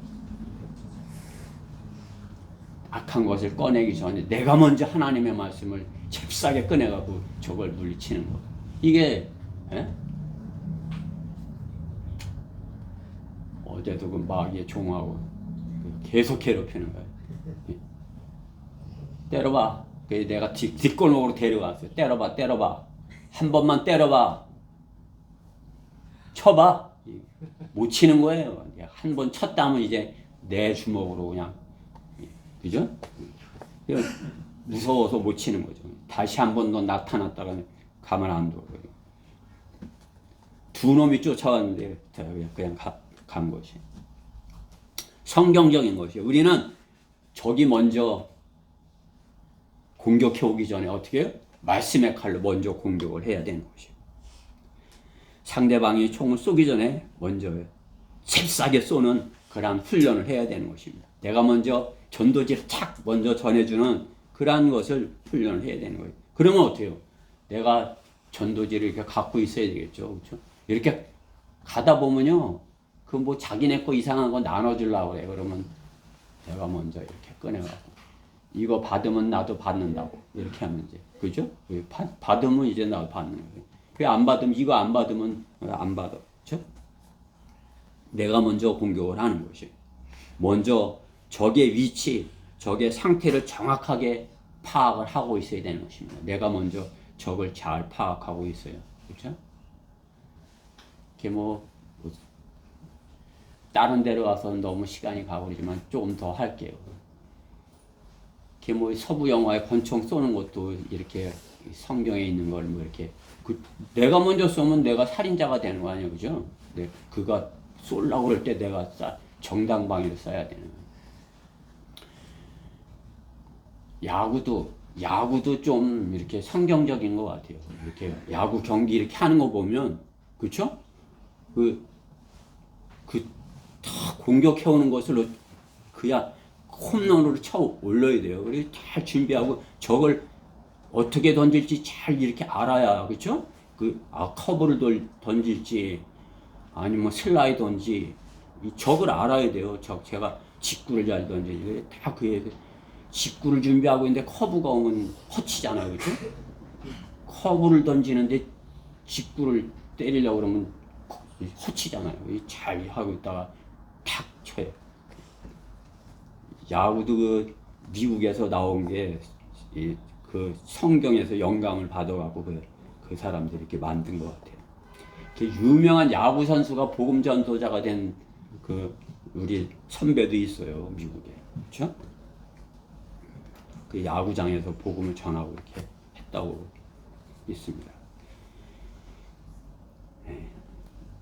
악한 것을 꺼내기 전에 내가 먼저 하나님의 말씀을 잽싸게 꺼내갖고 적을 물리치는 거. 이게 어제도 그 마귀의 종하고 계속 괴롭히는 거예요. 때려봐. 내가 뒷골목으로 데려갔어요. 때려봐. 한 번만 때려봐. 쳐봐. 못 치는 거예요. 한 번 쳤다면 이제 내 주먹으로 그냥, 그죠? 무서워서 못 치는 거죠. 다시 한 번 더 나타났다가 가만 안 둬. 두 놈이 쫓아왔는데 그냥 간 것이. 성경적인 것이에요. 우리는 적이 먼저 공격해 오기 전에 어떻게 해요? 말씀의 칼로 먼저 공격을 해야 되는 것이에요. 상대방이 총을 쏘기 전에 먼저 잽싸게 쏘는 그러한 훈련을 해야 되는 것입니다. 내가 먼저 전도지를 탁 먼저 전해주는 그러한 것을 훈련을 해야 되는 거예요. 그러면 어때요? 내가 전도지를 이렇게 갖고 있어야 되겠죠. 그렇죠? 이렇게 가다 보면요. 그 뭐 자기네 거 이상한 거 나눠주려고 그래. 그러면 내가 먼저 이렇게 꺼내가고 이거 받으면 나도 받는다고 이렇게 하면 이제 그죠? 받으면 이제 나도 받는 거예요. 안 받으면 이거 안 받으면 안 받아. 그렇죠? 내가 먼저 공격을 하는 것이. 먼저 적의 위치, 적의 상태를 정확하게 파악을 하고 있어야 되는 것입니다. 내가 먼저 적을 잘 파악하고 있어요. 그렇죠? 이렇게 다른 데로 와서 너무 시간이 가고 그러지만 조금 더 할게요. 이렇게 서부 영화에 권총 쏘는 것도 이렇게 성경에 있는 걸 이렇게 내가 먼저 쏘면 내가 살인자가 되는 거 아니에요, 그죠? 그가 쏠라고 그럴 때 내가 정당방위로 쏴야 되는 거예요. 야구도 좀 이렇게 성경적인 것 같아요. 이렇게 야구 경기 이렇게 하는 거 보면, 그렇죠? 다 공격해오는 것을 그냥 홈런으로 쳐 올려야 돼요. 그리고 잘 준비하고 적을 어떻게 던질지 잘 이렇게 알아야, 그렇죠? 커브를 던질지 아니면 슬라이더인지 이 적을 알아야 돼요. 제가 직구를 잘 던지지 다 그게 직구를 준비하고 있는데 커브가 오면 허치잖아요, 그렇죠? 커브를 던지는데 직구를 때리려고 그러면 허치잖아요. 잘 하고 있다가 탁 쳐요. 야구도 미국에서 나온 게 그 성경에서 영감을 받아갖고 그 사람들이 이렇게 만든 것 같아요. 유명한 야구 선수가 복음 전도자가 된 우리 선배도 있어요, 미국에. 그렇죠? 그 야구장에서 복음을 전하고 이렇게 했다고 있습니다.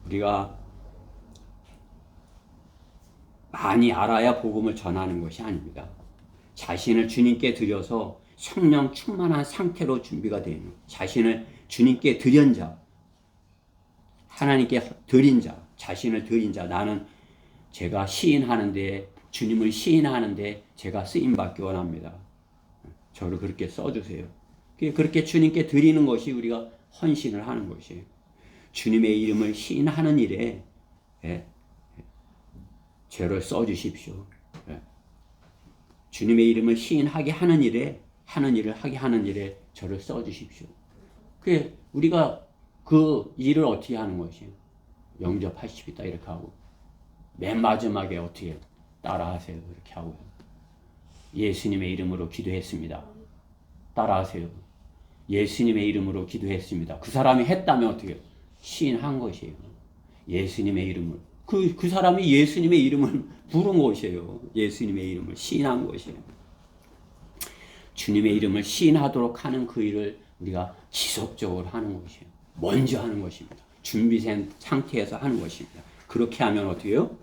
우리가 많이 알아야 복음을 전하는 것이 아닙니다. 자신을 주님께 드려서 성령 충만한 상태로 준비가 되어 있는 자신을 주님께 드린 자, 하나님께 드린 자, 자신을 드린 자, 나는 제가 시인하는데 주님을 시인하는데 제가 쓰임받기 원합니다. 저를 그렇게 써주세요. 그렇게 주님께 드리는 것이 우리가 헌신을 하는 것이에요. 주님의 이름을 시인하는 일에 저를 써주십시오. 주님의 이름을 시인하게 하는 일을 하게 하는 일에 저를 써주십시오. 우리가 그 일을 어떻게 하는 것이에요? 영접하십시다 이렇게 하고 맨 마지막에 어떻게 따라하세요 이렇게 하고요. 예수님의 이름으로 기도했습니다. 따라하세요. 예수님의 이름으로 기도했습니다. 그 사람이 했다면 어떻게 시인한 것이에요. 예수님의 이름을 그 사람이 예수님의 이름을 부른 것이에요. 예수님의 이름을 시인한 것이에요. 주님의 이름을 시인하도록 하는 그 일을 우리가 지속적으로 하는 것이에요. 먼저 하는 것입니다. 준비된 상태에서 하는 것입니다. 그렇게 하면 어떻게 해요?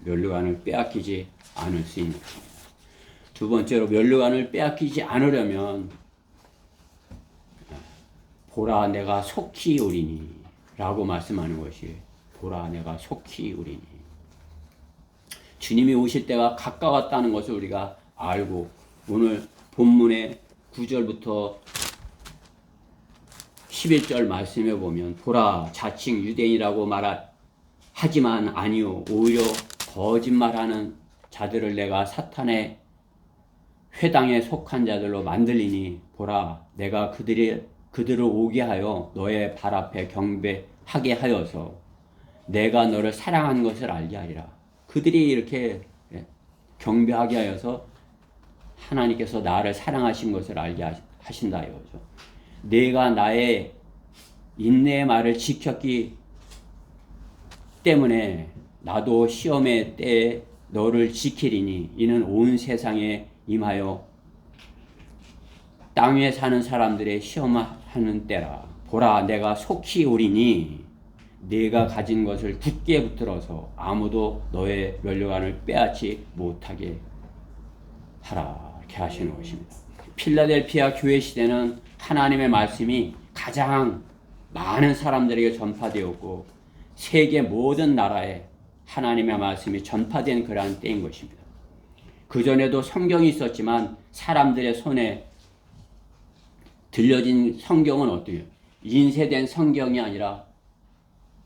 면류관을 빼앗기지 않을 수 있는 것입니다. 두 번째로 면류관을 빼앗기지 않으려면 보라 내가 속히 오리니 라고 말씀하는 것이 보라 내가 속히 오리니. 주님이 오실 때가 가까웠다는 것을 우리가 알고 오늘 본문의 9절부터 11절 말씀에 보면 보라 자칭 유대인이라고 하지만 아니요 오히려 거짓말하는 자들을 내가 사탄의 회당에 속한 자들로 만들리니 보라 내가 그들을 오게 하여 너의 발 앞에 경배하게 하여서 내가 너를 사랑한 것을 알게 하리라. 그들이 이렇게 경배하게 하여서 하나님께서 나를 사랑하신 것을 알게 하신다 이거죠. 내가 나의 인내의 말을 지켰기 때문에 나도 시험의 때에 너를 지키리니 이는 온 세상에 임하여 땅 위에 사는 사람들의 시험하는 때라. 보라 내가 속히 오리니 네가 가진 것을 굳게 붙들어서 아무도 너의 면류관을 빼앗지 못하게 하라. 이렇게 하시는 것입니다. 필라델피아 교회 시대는 하나님의 말씀이 가장 많은 사람들에게 전파되었고 세계 모든 나라에 하나님의 말씀이 전파된 그러한 때인 것입니다. 그전에도 성경이 있었지만 사람들의 손에 들려진 성경은 어때요? 인쇄된 성경이 아니라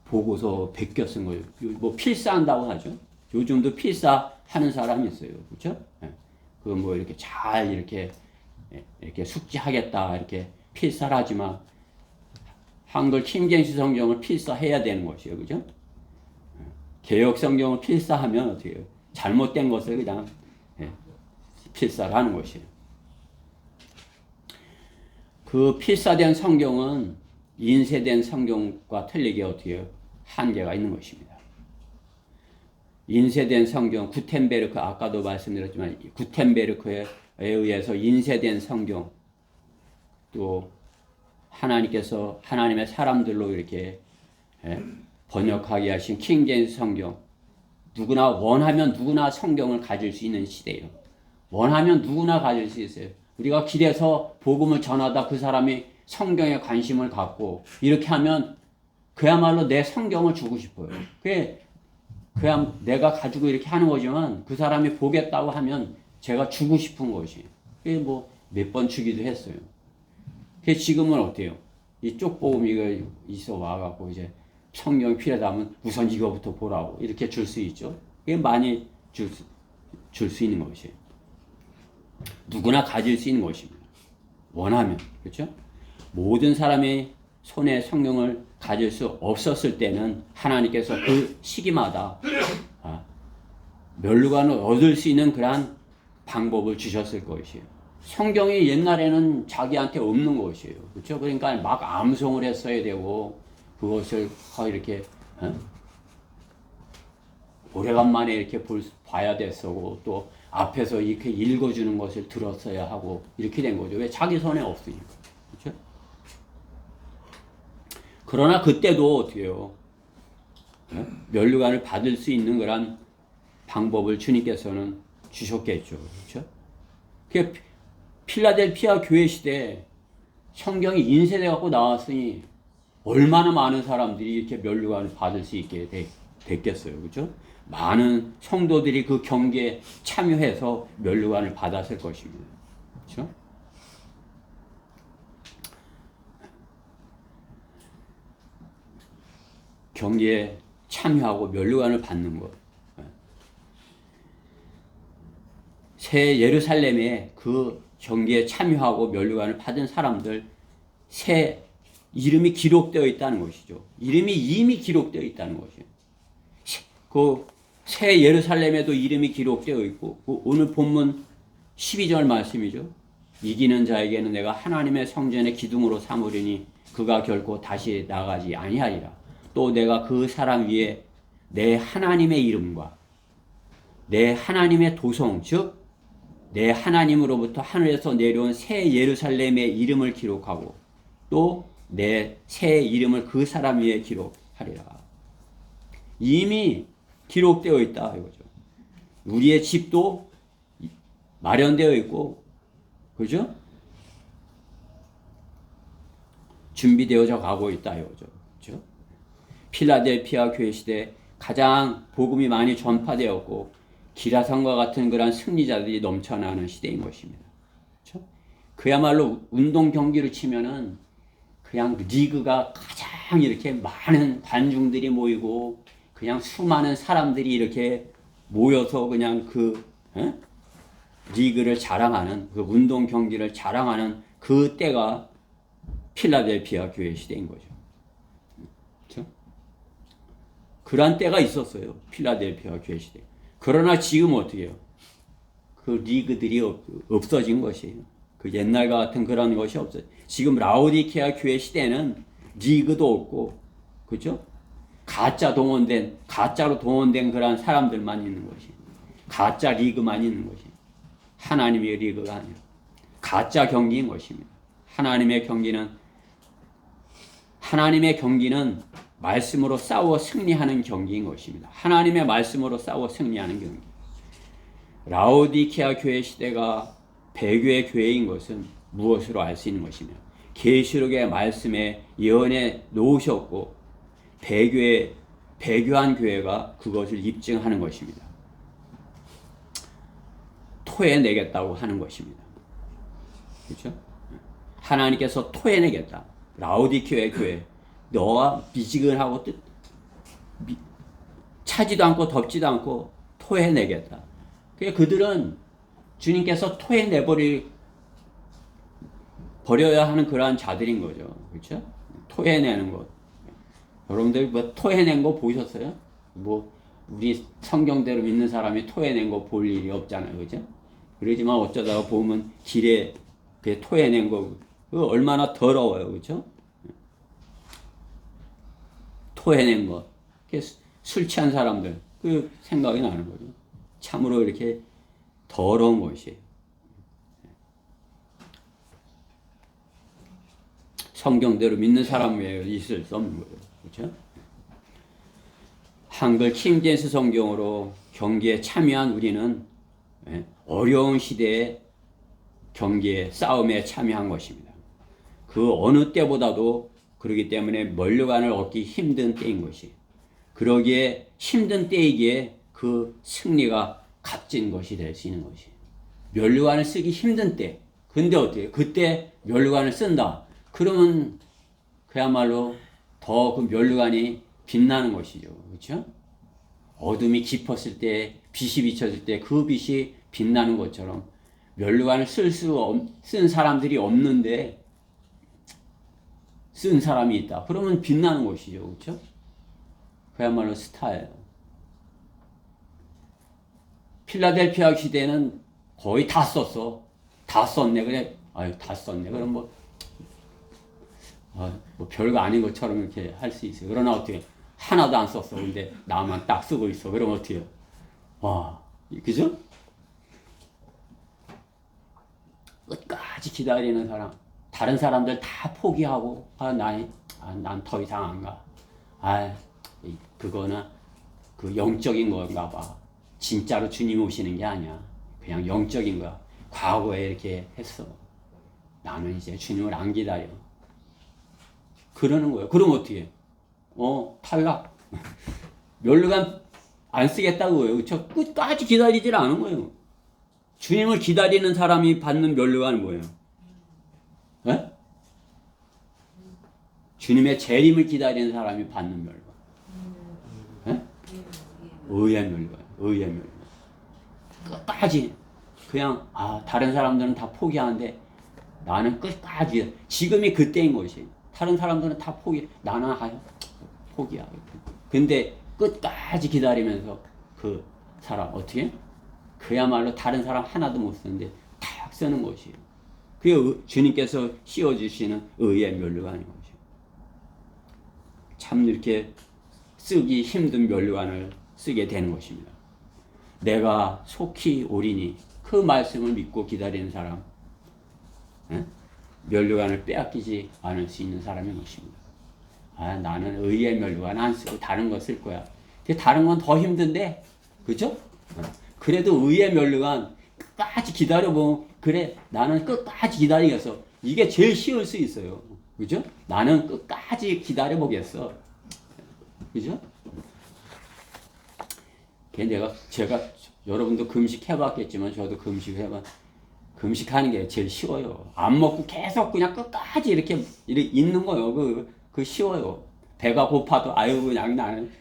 보고서 베껴 쓴 거예요. 뭐 필사한다고 하죠. 요즘도 필사하는 사람이 있어요. 그렇죠? 그 뭐 이렇게 잘 이렇게 숙지하겠다 이렇게 필사를 하지만 한글 킹제임스 성경을 필사해야 되는 것이에요. 그죠? 개역 성경을 필사하면 어떻게 해요? 잘못된 것을 그냥 필사를 하는 것이에요. 그 필사된 성경은 인쇄된 성경과 틀리게 어떻게 해요? 한계가 있는 것입니다. 인쇄된 성경, 구텐베르크, 아까도 말씀드렸지만 구텐베르크에 의해서 인쇄된 성경, 또 하나님께서 하나님의 사람들로 이렇게 번역하게 하신 킹제임스 성경, 누구나 원하면 누구나 성경을 가질 수 있는 시대예요. 원하면 누구나 가질 수 있어요. 우리가 길에서 복음을 전하다 그 사람이 성경에 관심을 갖고 이렇게 하면 그야말로 내 성경을 주고 싶어요. 그냥 내가 가지고 이렇게 하는 거지만 그 사람이 보겠다고 하면 제가 주고 싶은 것이에요. 그게 뭐 몇 번 주기도 했어요. 그게 지금은 어때요? 이 쪽복음이가 있어 와갖고 이제 성경이 필요하다면 우선 이거부터 보라고 이렇게 줄 수 있죠. 그게 많이 줄 수 있는 것이에요. 누구나 가질 수 있는 것입니다. 원하면. 그렇죠? 모든 사람이 손에 성경을 가질 수 없었을 때는 하나님께서 그 시기마다 면류관을 얻을 수 있는 그러한 방법을 주셨을 것이에요. 성경이 옛날에는 자기한테 없는 것이에요. 그렇죠? 그러니까 막 암송을 했어야 되고 그것을 이렇게 오래간만에 이렇게 봐야 됐었고 또 앞에서 이렇게 읽어주는 것을 들었어야 하고 이렇게 된 거죠. 왜? 자기 손에 없으니까. 그렇죠? 그러나 그때도 어떻게 해요? 면류관을 받을 수 있는 그런 방법을 주님께서는 주셨겠죠. 그렇죠? 필라델피아 교회 시대에 성경이 인쇄돼 갖고 나왔으니 얼마나 많은 사람들이 이렇게 면류관을 받을 수 있게 됐겠어요. 그렇죠? 많은 성도들이 그 경계에 참여해서 면류관을 받았을 것입니다. 그렇죠? 경계에 참여하고 면류관을 받는 것. 새 예루살렘에 그 경계에 참여하고 면류관을 받은 사람들 새 이름이 기록되어 있다는 것이죠. 이름이 이미 기록되어 있다는 것이에요. 그 새 예루살렘에도 이름이 기록되어 있고 오늘 본문 12절 말씀이죠. 이기는 자에게는 내가 하나님의 성전의 기둥으로 삼으리니 그가 결코 다시 나가지 아니하리라. 또 내가 그 사람 위에 내 하나님의 이름과 내 하나님의 도성 즉 내 하나님으로부터 하늘에서 내려온 새 예루살렘의 이름을 기록하고 또 내 새 이름을 그 사람 위에 기록하리라. 이미 기록되어 있다 이거죠. 우리의 집도 마련되어 있고, 그죠? 준비되어져 가고 있다 이거죠. 그죠? 필라델피아 교회 시대 가장 복음이 많이 전파되었고 기라성과 같은 그런 승리자들이 넘쳐나는 시대인 것입니다. 그렇죠? 그야말로 운동 경기로 치면은 그냥 리그가 가장 이렇게 많은 관중들이 모이고 그냥 수많은 사람들이 이렇게 모여서 그냥 리그를 자랑하는 그 운동 경기를 자랑하는 그 때가 필라델피아 교회 시대인 거죠. 그렇죠? 그러한 때가 있었어요. 필라델피아 교회 시대. 그러나 지금 어떻게 해요? 그 리그들이 없어진 것이에요. 그 옛날과 같은 그런 것이 없어요. 지금 라오디케아 교회 시대는 리그도 없고, 그죠? 가짜로 동원된 그런 사람들만 있는 것이. 가짜 리그만 있는 것이. 하나님의 리그가 아니라 가짜 경기인 것입니다. 하나님의 경기는 말씀으로 싸워 승리하는 경기인 것입니다. 하나님의 말씀으로 싸워 승리하는 경기. 라오디케아 교회 시대가 배교의 교회인 것은 무엇으로 알 수 있는 것이며 계시록의 말씀에 예언해 놓으셨고 배교한 교회가 그것을 입증하는 것입니다. 토해내겠다고 하는 것입니다. 그렇죠? 하나님께서 토해내겠다. 라오디케아 교회 너와 미지근하고 차지도 않고 덥지도 않고 토해내겠다. 그들은 주님께서 버려야 하는 그러한 자들인 거죠. 그렇죠? 토해내는 것. 여러분들 뭐 토해낸 거 보셨어요? 뭐 우리 성경대로 믿는 사람이 토해낸 거 볼 일이 없잖아요. 그죠? 그러지만 어쩌다가 보면 길에 그 토해낸 거 그거 얼마나 더러워요. 그렇죠? 토해낸 것. 술 취한 사람들 그 생각이 나는 거죠. 참으로 이렇게 더러운 것이에요. 성경대로 믿는 사람 외에 있을 수 없는 거예요. 그렇죠? 한글 킹제임스 성경으로 경기에 참여한 우리는 어려운 시대의 경기에 싸움에 참여한 것입니다. 그 어느 때보다도 그렇기 때문에 면류관을 얻기 힘든 때인 것이. 그러기에 힘든 때이기에 그 승리가 값진 것이 될 수 있는 것이. 면류관을 쓰기 힘든 때. 근데 어때요? 그때 면류관을 쓴다. 그러면 그야말로 더 그 면류관이 빛나는 것이죠. 그렇죠? 어둠이 깊었을 때, 빛이 비쳤을 때 그 빛이 빛나는 것처럼 면류관을 쓴 사람들이 없는데 쓴 사람이 있다. 그러면 빛나는 것이죠. 그렇죠? 그야말로 스타예요. 필라델피아 시대는 거의 다 썼어. 다 썼네. 그래. 아유, 다 썼네. 그럼 뭐 별거 아닌 것처럼 이렇게 할 수 있어요. 그러나 어떻게 하나도 안 썼어. 근데 나만 딱 쓰고 있어. 그러면 어떻게 해요? 와, 그죠? 끝까지 기다리는 사람. 다른 사람들 다 포기하고, 난 더 이상 안 가. 그거는 그 영적인 건가 봐. 진짜로 주님 오시는 게 아니야. 그냥 영적인 거야. 과거에 이렇게 했어. 나는 이제 주님을 안 기다려. 그러는 거예요. 그럼 어떻게 해? 탈락. 면류관 안 쓰겠다고 해요. 저 끝까지 기다리질 않은 거예요. 주님을 기다리는 사람이 받는 면류관은 뭐예요? 네? 주님의 재림을 기다리는 사람이 받는 면류관. 네? 의의 면류관. 끝까지 그냥 다른 사람들은 다 포기하는데 나는 끝까지 지금이 그때인 것이. 다른 사람들은 다 포기. 나는 포기야. 근데 끝까지 기다리면서 그 사람 어떻게? 그야말로 다른 사람 하나도 못 쓰는데 탁 쓰는 것이에요. 그게 주님께서 씌워주시는 의의 면류관인 것이에요. 참 이렇게 쓰기 힘든 면류관을 쓰게 되는 것입니다. 내가 속히 오리니 그 말씀을 믿고 기다리는 사람 면류관을 빼앗기지 않을 수 있는 사람인 것입니다. 나는 의의 면류관 안 쓰고 다른 거 쓸 거야. 다른 건 더 힘든데, 그죠? 그래도 의의 면류관 끝까지 기다려보면 그래 나는 끝까지 기다리겠어. 이게 제일 쉬울 수 있어요. 그죠? 나는 끝까지 기다려보겠어. 그죠? 제가 여러분도 금식 해봤겠지만 저도 금식하는 게 제일 쉬워요. 안 먹고 계속 그냥 끝까지 이렇게 있는 거예요. 그 쉬워요. 배가 고파도 아유 그냥 나는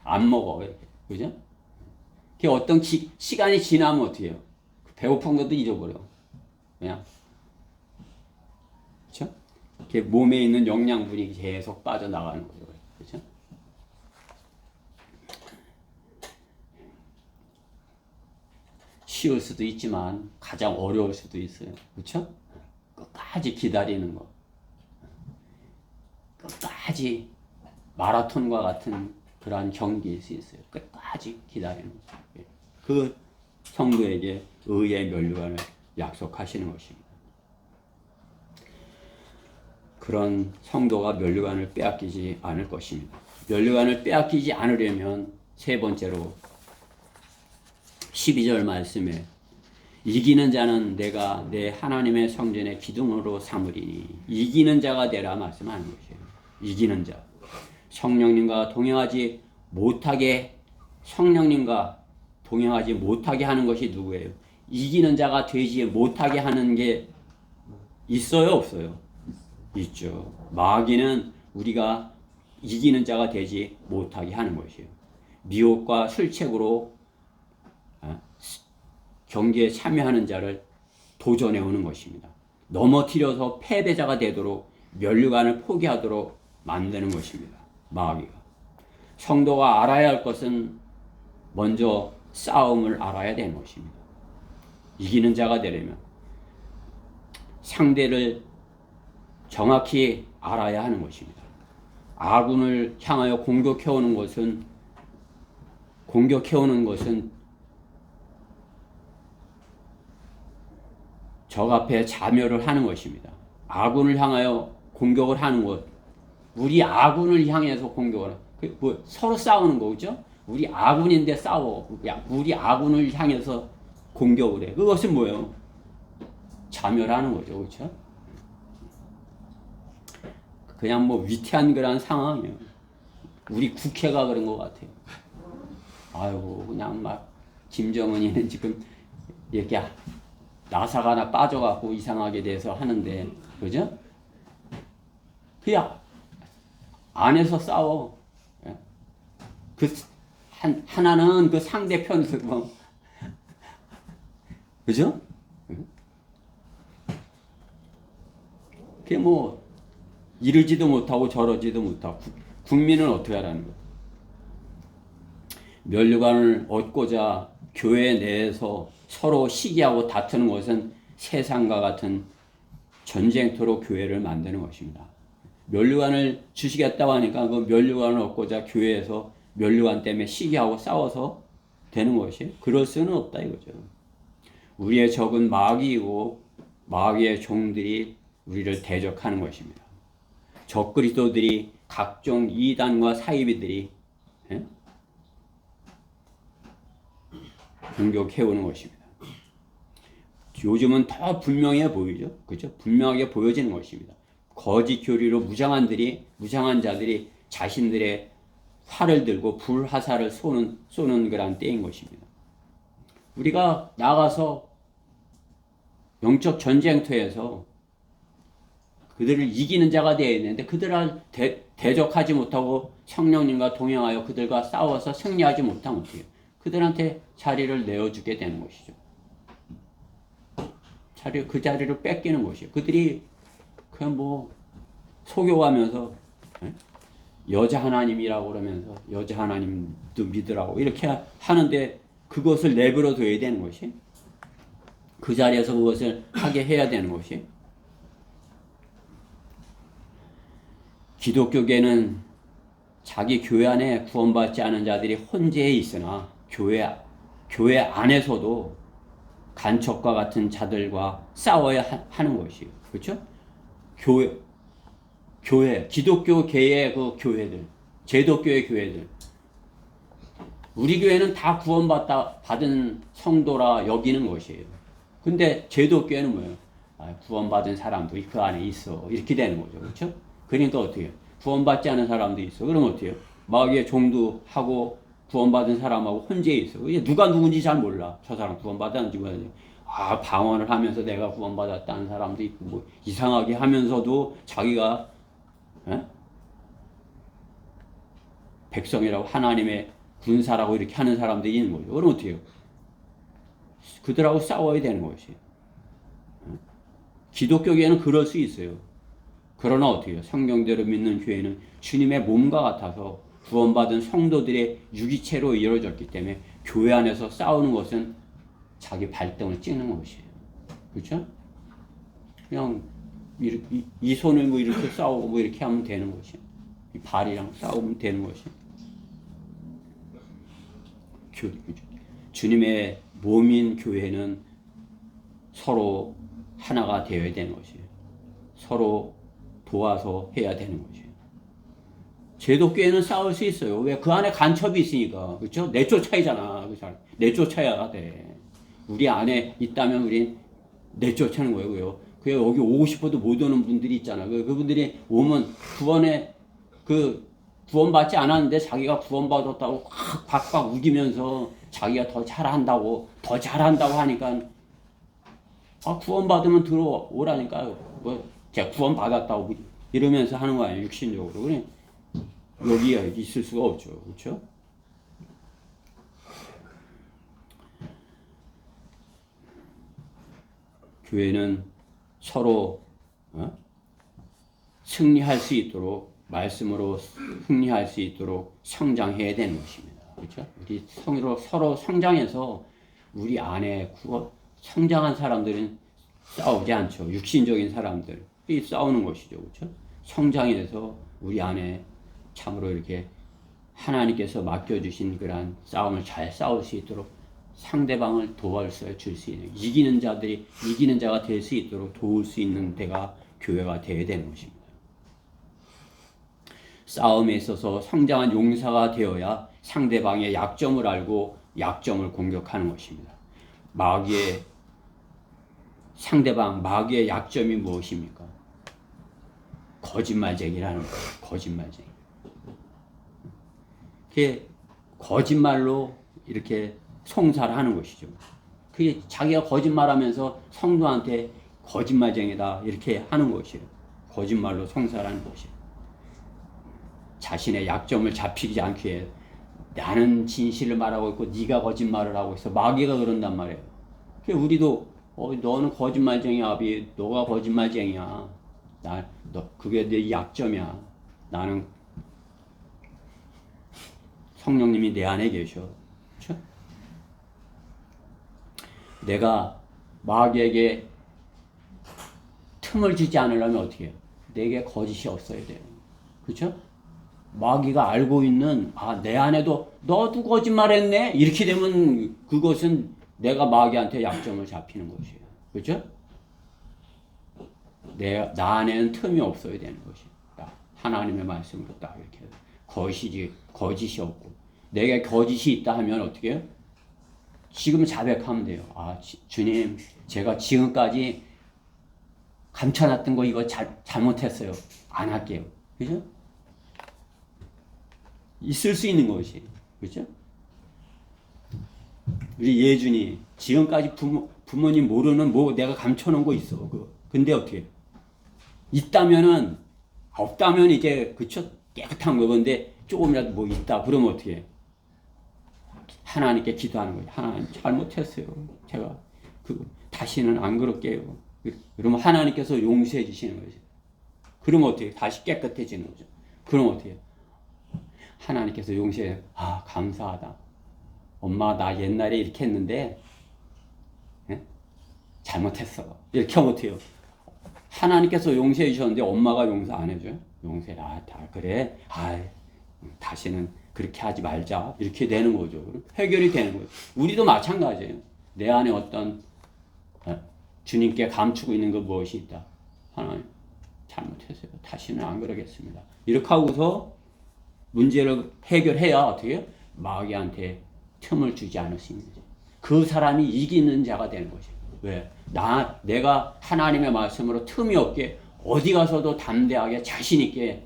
안 먹어. 그죠? 그 어떤 시간이 지나면 어떻게 해요? 배고픈 것도 잊어버려. 그냥. 그렇죠? 몸에 있는 영양분이 계속 빠져나가는 거죠. 그렇죠? 쉬울 수도 있지만 가장 어려울 수도 있어요. 그렇죠? 끝까지 기다리는 거. 끝까지 마라톤과 같은 그러한 경기일 수 있어요. 끝까지 기다리는 거. 그 성도에게 의의 면류관을 약속하시는 것입니다. 그런 성도가 면류관을 빼앗기지 않을 것입니다. 면류관을 빼앗기지 않으려면 세 번째로 12절 말씀에 이기는 자는 내가 내 하나님의 성전의 기둥으로 삼으리니 이기는 자가 되라 말씀하는 것이에요. 이기는 자. 성령님과 동행하지 못하게 하는 것이 누구예요? 이기는 자가 되지 못하게 하는 게 있어요, 없어요? 있죠. 마귀는 우리가 이기는 자가 되지 못하게 하는 것이에요. 미혹과 술책으로 경기에 참여하는 자를 도전해 오는 것입니다. 넘어뜨려서 패배자가 되도록 면류관을 포기하도록 만드는 것입니다. 마귀가. 성도가 알아야 할 것은 먼저 싸움을 알아야 되는 것입니다. 이기는 자가 되려면 상대를 정확히 알아야 하는 것입니다. 아군을 향하여 공격해오는 것은 적 앞에 자멸을 하는 것입니다. 아군을 향하여 공격을 하는 것, 우리 아군을 향해서 공격을 서로 싸우는 거죠. 우리 아군인데 싸워. 우리 아군을 향해서 공격을 해. 그것은 뭐예요? 자멸하는 거죠. 그렇죠? 그냥 위태한 그런 상황이에요. 우리 국회가 그런 것 같아요. 아이고 그냥 김정은이는 지금 이렇게 나사가 하나 빠져갖고 이상하게 돼서 하는데, 그죠? 그냥 안에서 싸워. 하나는 그 상대편 그죠? 그게 이러지도 못하고 저러지도 못하고 국민은 어떻게 하라는 거예요? 면류관을 얻고자 교회 내에서 서로 시기하고 다투는 것은 세상과 같은 전쟁터로 교회를 만드는 것입니다. 면류관을 주시겠다고 하니까 그 면류관을 얻고자 교회에서 면류관 때문에 시기하고 싸워서 되는 것이 그럴 수는 없다 이거죠. 우리의 적은 마귀이고 마귀의 종들이 우리를 대적하는 것입니다. 적그리스도들이 각종 이단과 사이비들이 공격해오는 것입니다. 요즘은 더 분명해 보이죠. 그렇죠? 분명하게 보여지는 것입니다. 거짓 교리로 무장한 자들이 자신들의 활을 들고 불화살을 쏘는 그런 때인 것입니다. 우리가 나가서 영적 전쟁터에서 그들을 이기는 자가 되어야 되는데 그들을 대적하지 못하고 성령님과 동행하여 그들과 싸워서 승리하지 못하면 어떻게 해요? 그들한테 자리를 내어주게 되는 것이죠. 그 자리를 뺏기는 것이에요. 그들이 그냥 속여가면서 여자 하나님이라고 그러면서 여자 하나님도 믿으라고 이렇게 하는데 그것을 내버려 둬야 되는 것이 그 자리에서 그것을 하게 해야 되는 것이 기독교계는 자기 교회 안에 구원받지 않은 자들이 혼재해 있으나 교회 안에서도 간첩과 같은 자들과 싸워야 하는 것이에요. 그렇죠? 기독교계의 그 교회들, 제독교의 교회들. 우리 교회는 다 구원받은 성도라 여기는 것이에요. 근데 제도교회는 뭐예요? 구원받은 사람들이 그 안에 있어. 이렇게 되는 거죠. 그렇죠? 그러니까 어떻게 해요? 구원받지 않은 사람도 있어. 그러면 어떻게 해요? 마귀의 종도 하고 구원받은 사람하고 혼재 있어. 이게 누가 누군지 잘 몰라. 저 사람 구원받았는지 뭐지. 방언을 하면서 내가 구원받았다는 사람도 있고 뭐 이상하게 하면서도 자기가 백성이라고 하나님의 군사라고 이렇게 하는 사람들이 있는 거죠. 그럼 어떻게 해요? 그들하고 싸워야 되는 것이에요. 기독교계는 그럴 수 있어요. 그러나 어떻게 해요? 성경대로 믿는 교회는 주님의 몸과 같아서 구원받은 성도들의 유기체로 이루어졌기 때문에 교회 안에서 싸우는 것은 자기 발등을 찍는 것이에요. 그렇죠? 그냥 이 손을 뭐 이렇게 싸우고 뭐 이렇게 하면 되는 것이에요. 이 발이랑 싸우면 되는 것이에요. 주님의 몸인 교회는 서로 하나가 되어야 되는 것이에요. 서로 도와서 해야 되는 것이에요. 제도교회는 싸울 수 있어요. 왜? 그 안에 간첩이 있으니까. 그렇죠? 내쫓아야잖아. 내쫓아야 돼. 우리 안에 있다면 우린 내쫓아는 거예요. 왜요? 그 여기 오고 싶어도 못 오는 분들이 있잖아. 그분들이 오면 구원받지 않았는데 자기가 구원받았다고 확 박박 우기면서 자기가 더 잘한다고 하니까 구원받으면 들어오라니까요. 제가 구원받았다고 이러면서 하는 거 아니에요. 육신적으로. 그래. 여기에 있을 수가 없죠. 그렇죠? 교회는 서로 승리할 수 있도록 말씀으로 승리할 수 있도록 성장해야 되는 것입니다. 그렇죠? 우리 서로 성장해서 우리 안에 성장한 사람들은 싸우지 않죠. 육신적인 사람들이 싸우는 것이죠. 그렇죠? 성장해서 우리 안에 참으로 이렇게 하나님께서 맡겨주신 그러한 싸움을 잘 싸울 수 있도록 상대방을 도와줄 수 있는 이기는 자가 될 수 있도록 도울 수 있는 데가 교회가 되어야 되는 것입니다. 싸움에 있어서 성장한 용사가 되어야 상대방의 약점을 알고 약점을 공격하는 것입니다. 마귀의 약점이 무엇입니까? 거짓말쟁이라는 거예요. 거짓말쟁이. 그게 거짓말로 이렇게 송사를 하는 것이죠. 그게 자기가 거짓말하면서 성도한테 거짓말쟁이다 이렇게 하는 것이에요. 거짓말로 송사를 하는 것이에요. 자신의 약점을 잡히지 않게 해요. 나는 진실을 말하고 있고 네가 거짓말을 하고 있어. 마귀가 그런단 말이에요. 우리도 너는 거짓말쟁이야. 아비. 너가 거짓말쟁이야. 그게 내 약점이야. 나는 성령님이 내 안에 계셔. 그렇죠? 내가 마귀에게 틈을 주지 않으려면 어떻게 해요? 내게 거짓이 없어야 돼요. 그렇죠? 마귀가 알고 있는 내 안에도 너도 거짓말했네? 이렇게 되면 그것은 내가 마귀한테 약점을 잡히는 것이에요. 그렇죠? 나 안에는 틈이 없어야 되는 것이에요. 하나님의 말씀으로 딱 이렇게 거짓이 없고 내게 거짓이 있다 하면 어떻게 해요? 지금 자백하면 돼요. 주님, 제가 지금까지 감춰놨던 거 이거 잘못했어요. 안 할게요. 그죠? 있을 수 있는 것이. 그죠? 우리 예준이 지금까지 부모님 모르는 내가 감춰놓은 거 있어. 근데 어떻게? 있다면은, 없다면 이제, 그쵸? 깨끗한 거. 근데 조금이라도 있다. 그러면 어떻게? 하나님께 기도하는 거예요. 하나님 잘못했어요. 제가 다시는 안 그럴게요. 그러면 하나님께서 용서해 주시는 거죠. 그러면 어떻게? 다시 깨끗해지는 거죠. 그럼 어떻게? 하나님께서 용서해. 감사하다. 엄마 나 옛날에 이렇게 했는데 잘못했어. 이렇게 하면 어때요? 하나님께서 용서해 주셨는데 엄마가 용서 안 해줘요? 용서해. 그래. 다시는 그렇게 하지 말자. 이렇게 되는 거죠. 해결이 되는 거예요. 우리도 마찬가지예요. 내 안에 어떤 주님께 감추고 있는 거 무엇이 있다. 하나님 잘못했어요. 다시는 안 그러겠습니다. 이렇게 하고서 문제를 해결해야 어떻게 해요? 마귀한테 틈을 주지 않을 수 있는 거죠. 그 사람이 이기는 자가 되는 것이에요. 왜? 내가 하나님의 말씀으로 틈이 없게 어디 가서도 담대하게 자신 있게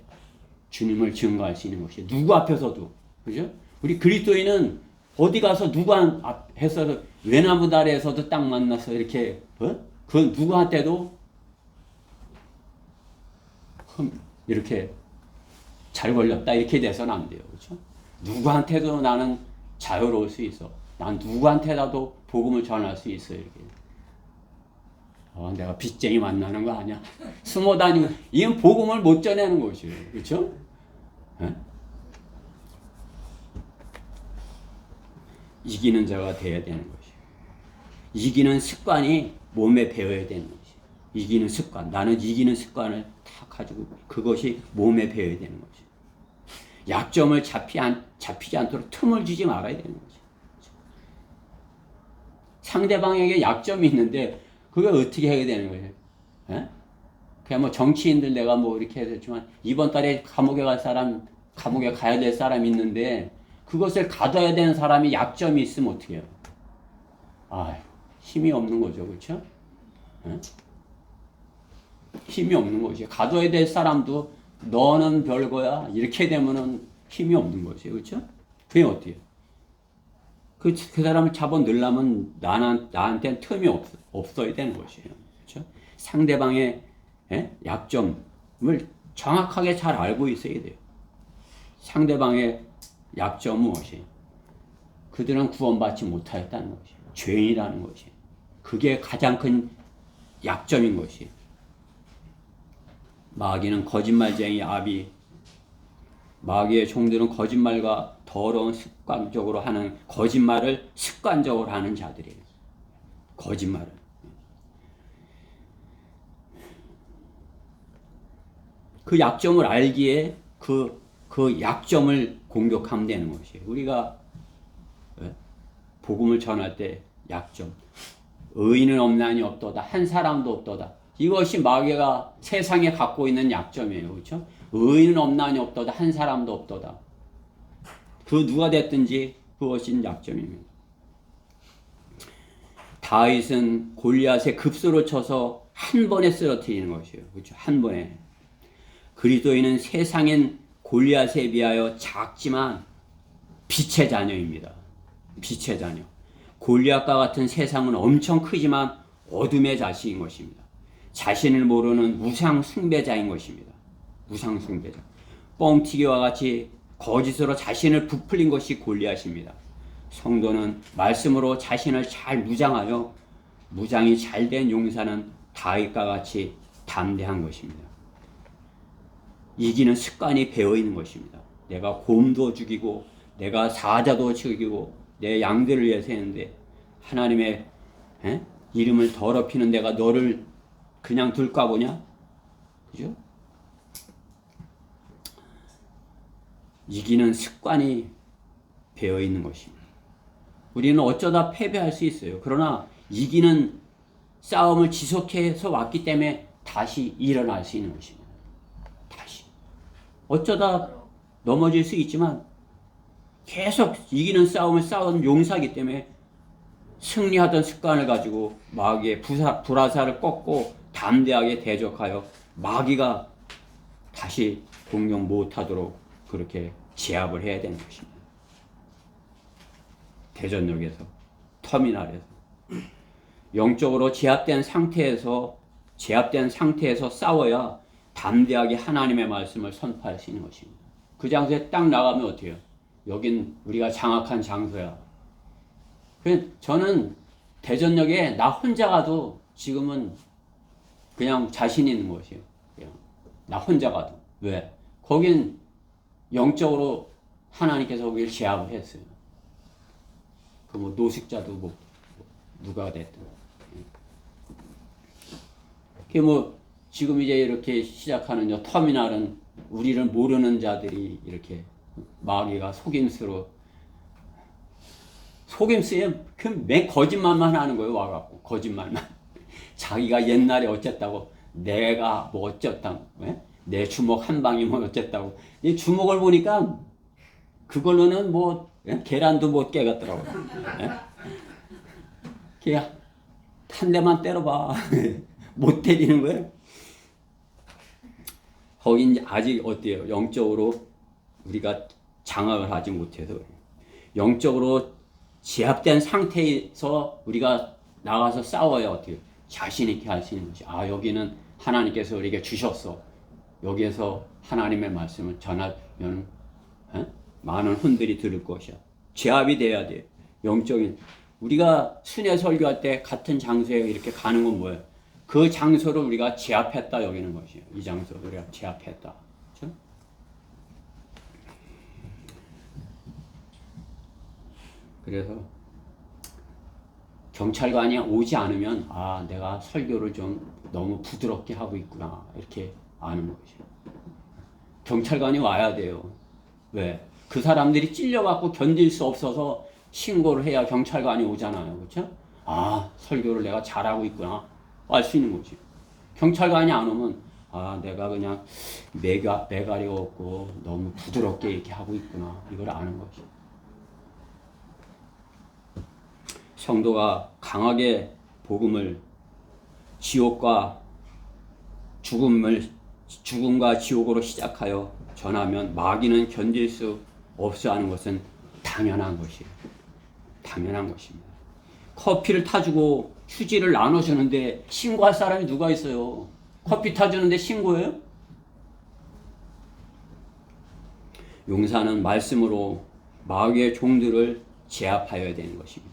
주님을 증거할 수 있는 것이 누구 앞에서도, 그죠? 우리 그리스도인은 어디 가서 누구 앞에서도 외나무 다리에서도 딱 만나서 이렇게 그 누구한테도 이렇게 잘 걸렸다 이렇게 돼서는 안 돼요, 그렇죠? 누구한테도 나는 자유로울 수 있어. 난 누구한테라도 복음을 전할 수 있어 이렇게. 내가 빚쟁이 만나는 거 아니야? 숨어 다니고 이건 복음을 못 전하는 것이에요, 그렇죠? 이기는 자가 되어야 되는 것이에요. 이기는 습관이 몸에 배어야 되는 것이에요. 이기는 습관. 나는 이기는 습관을 다 가지고 그것이 몸에 배어야 되는 것이에요. 약점을 잡히지 않도록 틈을 주지 말아야 되는 거죠. 상대방에게 약점이 있는데 그걸 어떻게 해야 되는 거예요? 그냥 뭐 정치인들 내가 뭐 이렇게 했지만 이번 달에 감옥에 가야 될 사람이 있는데 그것을 가둬야 되는 사람이 약점이 있으면 어떻게 해요? 힘이 없는 거죠. 그렇죠? 힘이 없는 거지. 가둬야 될 사람도 너는 별거야. 이렇게 되면은 힘이 없는 거지. 그렇죠? 그게 어때요? 그 사람을 잡아 넣으려면 나한테는 틈이 없어야 되는 것이에요. 그렇죠? 상대방의 약점을 정확하게 잘 알고 있어야 돼요. 상대방의 약점은 무엇이에요? 그들은 구원받지 못하였다는 것이에요. 죄인이라는 것이에요. 그게 가장 큰 약점인 것이에요. 마귀는 거짓말쟁이 마귀의 종들은 거짓말과 더러운 습관적으로 하는 거짓말을 습관적으로 하는 자들이에요. 거짓말을. 그 약점을 알기에 그 약점을 공격하면 되는 것이에요. 우리가 복음을 전할 때 약점. 의인은 없나니 없도다. 한 사람도 없도다. 이것이 마귀가 세상에 갖고 있는 약점이에요. 그렇죠? 의인은 없나니 없도다. 한 사람도 없도다. 그 누가 됐든지 그것이 약점입니다. 다윗은 골리앗의 급소를 쳐서 한 번에 쓰러뜨리는 것이에요. 그렇죠? 한 번에. 그리스도인은 세상엔 골리앗에 비하여 작지만 빛의 자녀입니다. 빛의 자녀. 골리앗과 같은 세상은 엄청 크지만 어둠의 자식인 것입니다. 자신을 모르는 우상 숭배자인 것입니다. 우상 숭배자. 뻥튀기와 같이 거짓으로 자신을 부풀린 것이 골리앗입니다. 성도는 말씀으로 자신을 잘 무장하여 무장이 잘된 용사는 다윗과 같이 담대한 것입니다. 이기는 습관이 배어있는 것입니다. 내가 곰도 죽이고 내가 사자도 죽이고 내 양들을 위해서 했는데 하나님의 이름을 더럽히는 내가 너를 그냥 둘까 보냐? 그죠? 이기는 습관이 배어있는 것입니다. 우리는 어쩌다 패배할 수 있어요. 그러나 이기는 싸움을 지속해서 왔기 때문에 다시 일어날 수 있는 것입니다. 다시. 어쩌다 넘어질 수 있지만 계속 이기는 싸움을 싸운 용사이기 때문에 승리하던 습관을 가지고 마귀의 불화살을 꺾고 담대하게 대적하여 마귀가 다시 공격 못하도록 그렇게 제압을 해야 되는 것입니다. 대전역에서, 터미널에서 영적으로 제압된 상태에서 싸워야 담대하게 하나님의 말씀을 선포할 수 있는 것입니다. 그 장소에 딱 나가면 어떻게 해요? 여긴 우리가 장악한 장소야. 저는 대전역에 나 혼자 가도 지금은 그냥 자신 있는 것이에요. 그냥 나 혼자 가도. 왜? 거긴 영적으로 하나님께서 거기를 제압을 했어요. 그 뭐 노숙자도 뭐 누가 됐든. 그 뭐 지금 이제 이렇게 시작하는 터미널은 우리를 모르는 자들이 이렇게 마귀가 속임수에 그 거짓말만 하는 거예요. 와갖고 거짓말만. 자기가 옛날에 어쨌다고 내가 뭐 어쨌다고 내 주먹 한 방이 뭐 어쨌다고 이 주먹을 보니까 그걸로는 뭐 계란도 못 깨겠더라고요. 한 대만 때려봐. 못 때리는 거예요. 거기 이제 아직 어때요? 영적으로 우리가 장악을 하지 못해서 그래요. 영적으로 제압된 상태에서 우리가 나가서 싸워야 어때요? 자신 있게 할 수 있는 것이. 아, 여기는 하나님께서 우리에게 주셨어. 여기에서 하나님의 말씀을 전하면 많은 혼들이 들을 것이야. 제압이 돼야 돼. 영적인. 우리가 순회 설교할 때 같은 장소에 이렇게 가는 건 뭐예요? 그 장소를 우리가 제압했다 여기는 것이에요. 이 장소를 우리가 제압했다. 그렇죠? 그래서 경찰관이 오지 않으면 아, 내가 설교를 좀 너무 부드럽게 하고 있구나 이렇게 아는 것이에요. 경찰관이 와야 돼요. 왜? 그 사람들이 찔려갖고 견딜 수 없어서 신고를 해야 경찰관이 오잖아요. 그렇죠? 아, 설교를 내가 잘하고 있구나 알 수 있는 거지. 경찰관이 안 오면 아, 내가 그냥 매가리가 없고 너무 부드럽게 이렇게 하고 있구나 이걸 아는 거지. 성도가 강하게 복음을 지옥과 죽음과 지옥으로 시작하여 전하면 마귀는 견딜 수 없어 하는 것은 당연한 것이에요. 당연한 것입니다. 커피를 타주고 휴지를 나눠주는데 신고할 사람이 누가 있어요? 커피 타주는데 신고해요? 용사는 말씀으로 마귀의 종들을 제압하여야 되는 것입니다.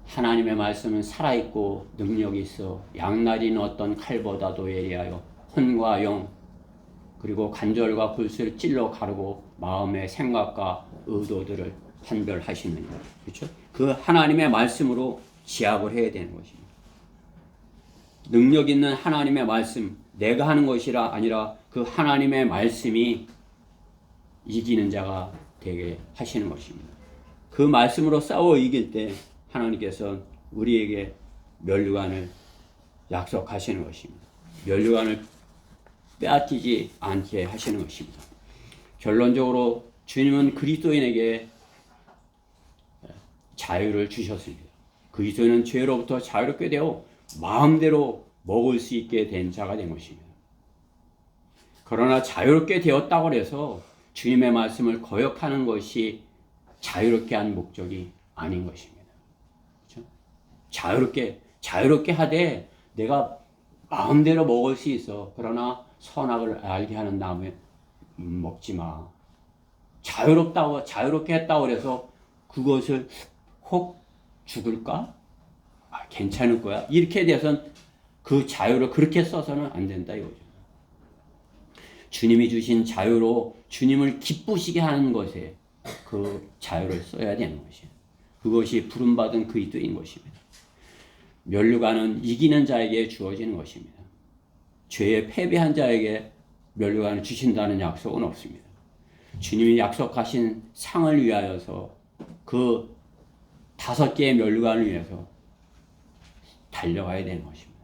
하나님의 말씀은 살아있고 능력이 있어 양날이는 어떤 칼보다도 예리하여 혼과 영 그리고 관절과 골수를 찔러 가르고 마음의 생각과 의도들을 판별하시는 것. 그렇죠? 그 하나님의 말씀으로 제압을 해야 되는 것입니다. 능력 있는 하나님의 말씀, 내가 하는 것이라 아니라 그 하나님의 말씀이 이기는 자가 되게 하시는 것입니다. 그 말씀으로 싸워 이길 때 하나님께서 우리에게 면류관을 약속하시는 것입니다. 면류관을 빼앗기지 않게 하시는 것입니다. 결론적으로 주님은 그리스도인에게 자유를 주셨습니다. 그리스도인은 죄로부터 자유롭게 되어 마음대로 먹을 수 있게 된 자가 된 것입니다. 그러나 자유롭게 되었다고 해서 주님의 말씀을 거역하는 것이 자유롭게 한 목적이 아닌 것입니다. 그렇죠? 자유롭게 하되 내가 마음대로 먹을 수 있어. 그러나 선악을 알게 하는 나무에 먹지 마. 자유롭게 했다고 해서 그것을 혹 죽을까? 아, 괜찮을 거야. 이렇게 돼서는 그 자유를 그렇게 써서는 안 된다 이거죠. 주님이 주신 자유로 주님을 기쁘시게 하는 것에 그 자유를 써야 되는 것이에요. 그것이 부름받은 그리스도인 것입니다. 면류관은 이기는 자에게 주어지는 것입니다. 죄에 패배한 자에게 면류관을 주신다는 약속은 없습니다. 주님이 약속하신 상을 위하여서 그 5개의 면류관을 위해서 달려가야 되는 것입니다.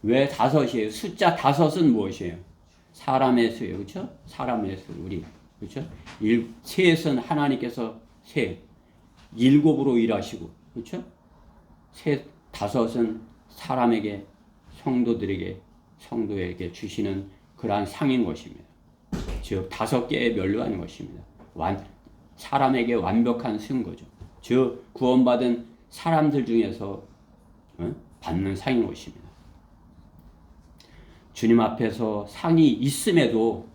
왜 5이에요? 숫자 5은 무엇이에요? 사람의 수예요. 그렇죠? 사람의 수, 우리. 그렇죠? 셋은 하나님께서 셋, 7으로 일하시고, 그렇죠? 5은 사람에게, 성도에게 주시는 그러한 상인 것입니다. 즉 5개의 면류관인 것입니다. 사람에게 완벽한 승거죠. 즉 구원받은 사람들 중에서 받는 상인 것입니다. 주님 앞에서 상이 있음에도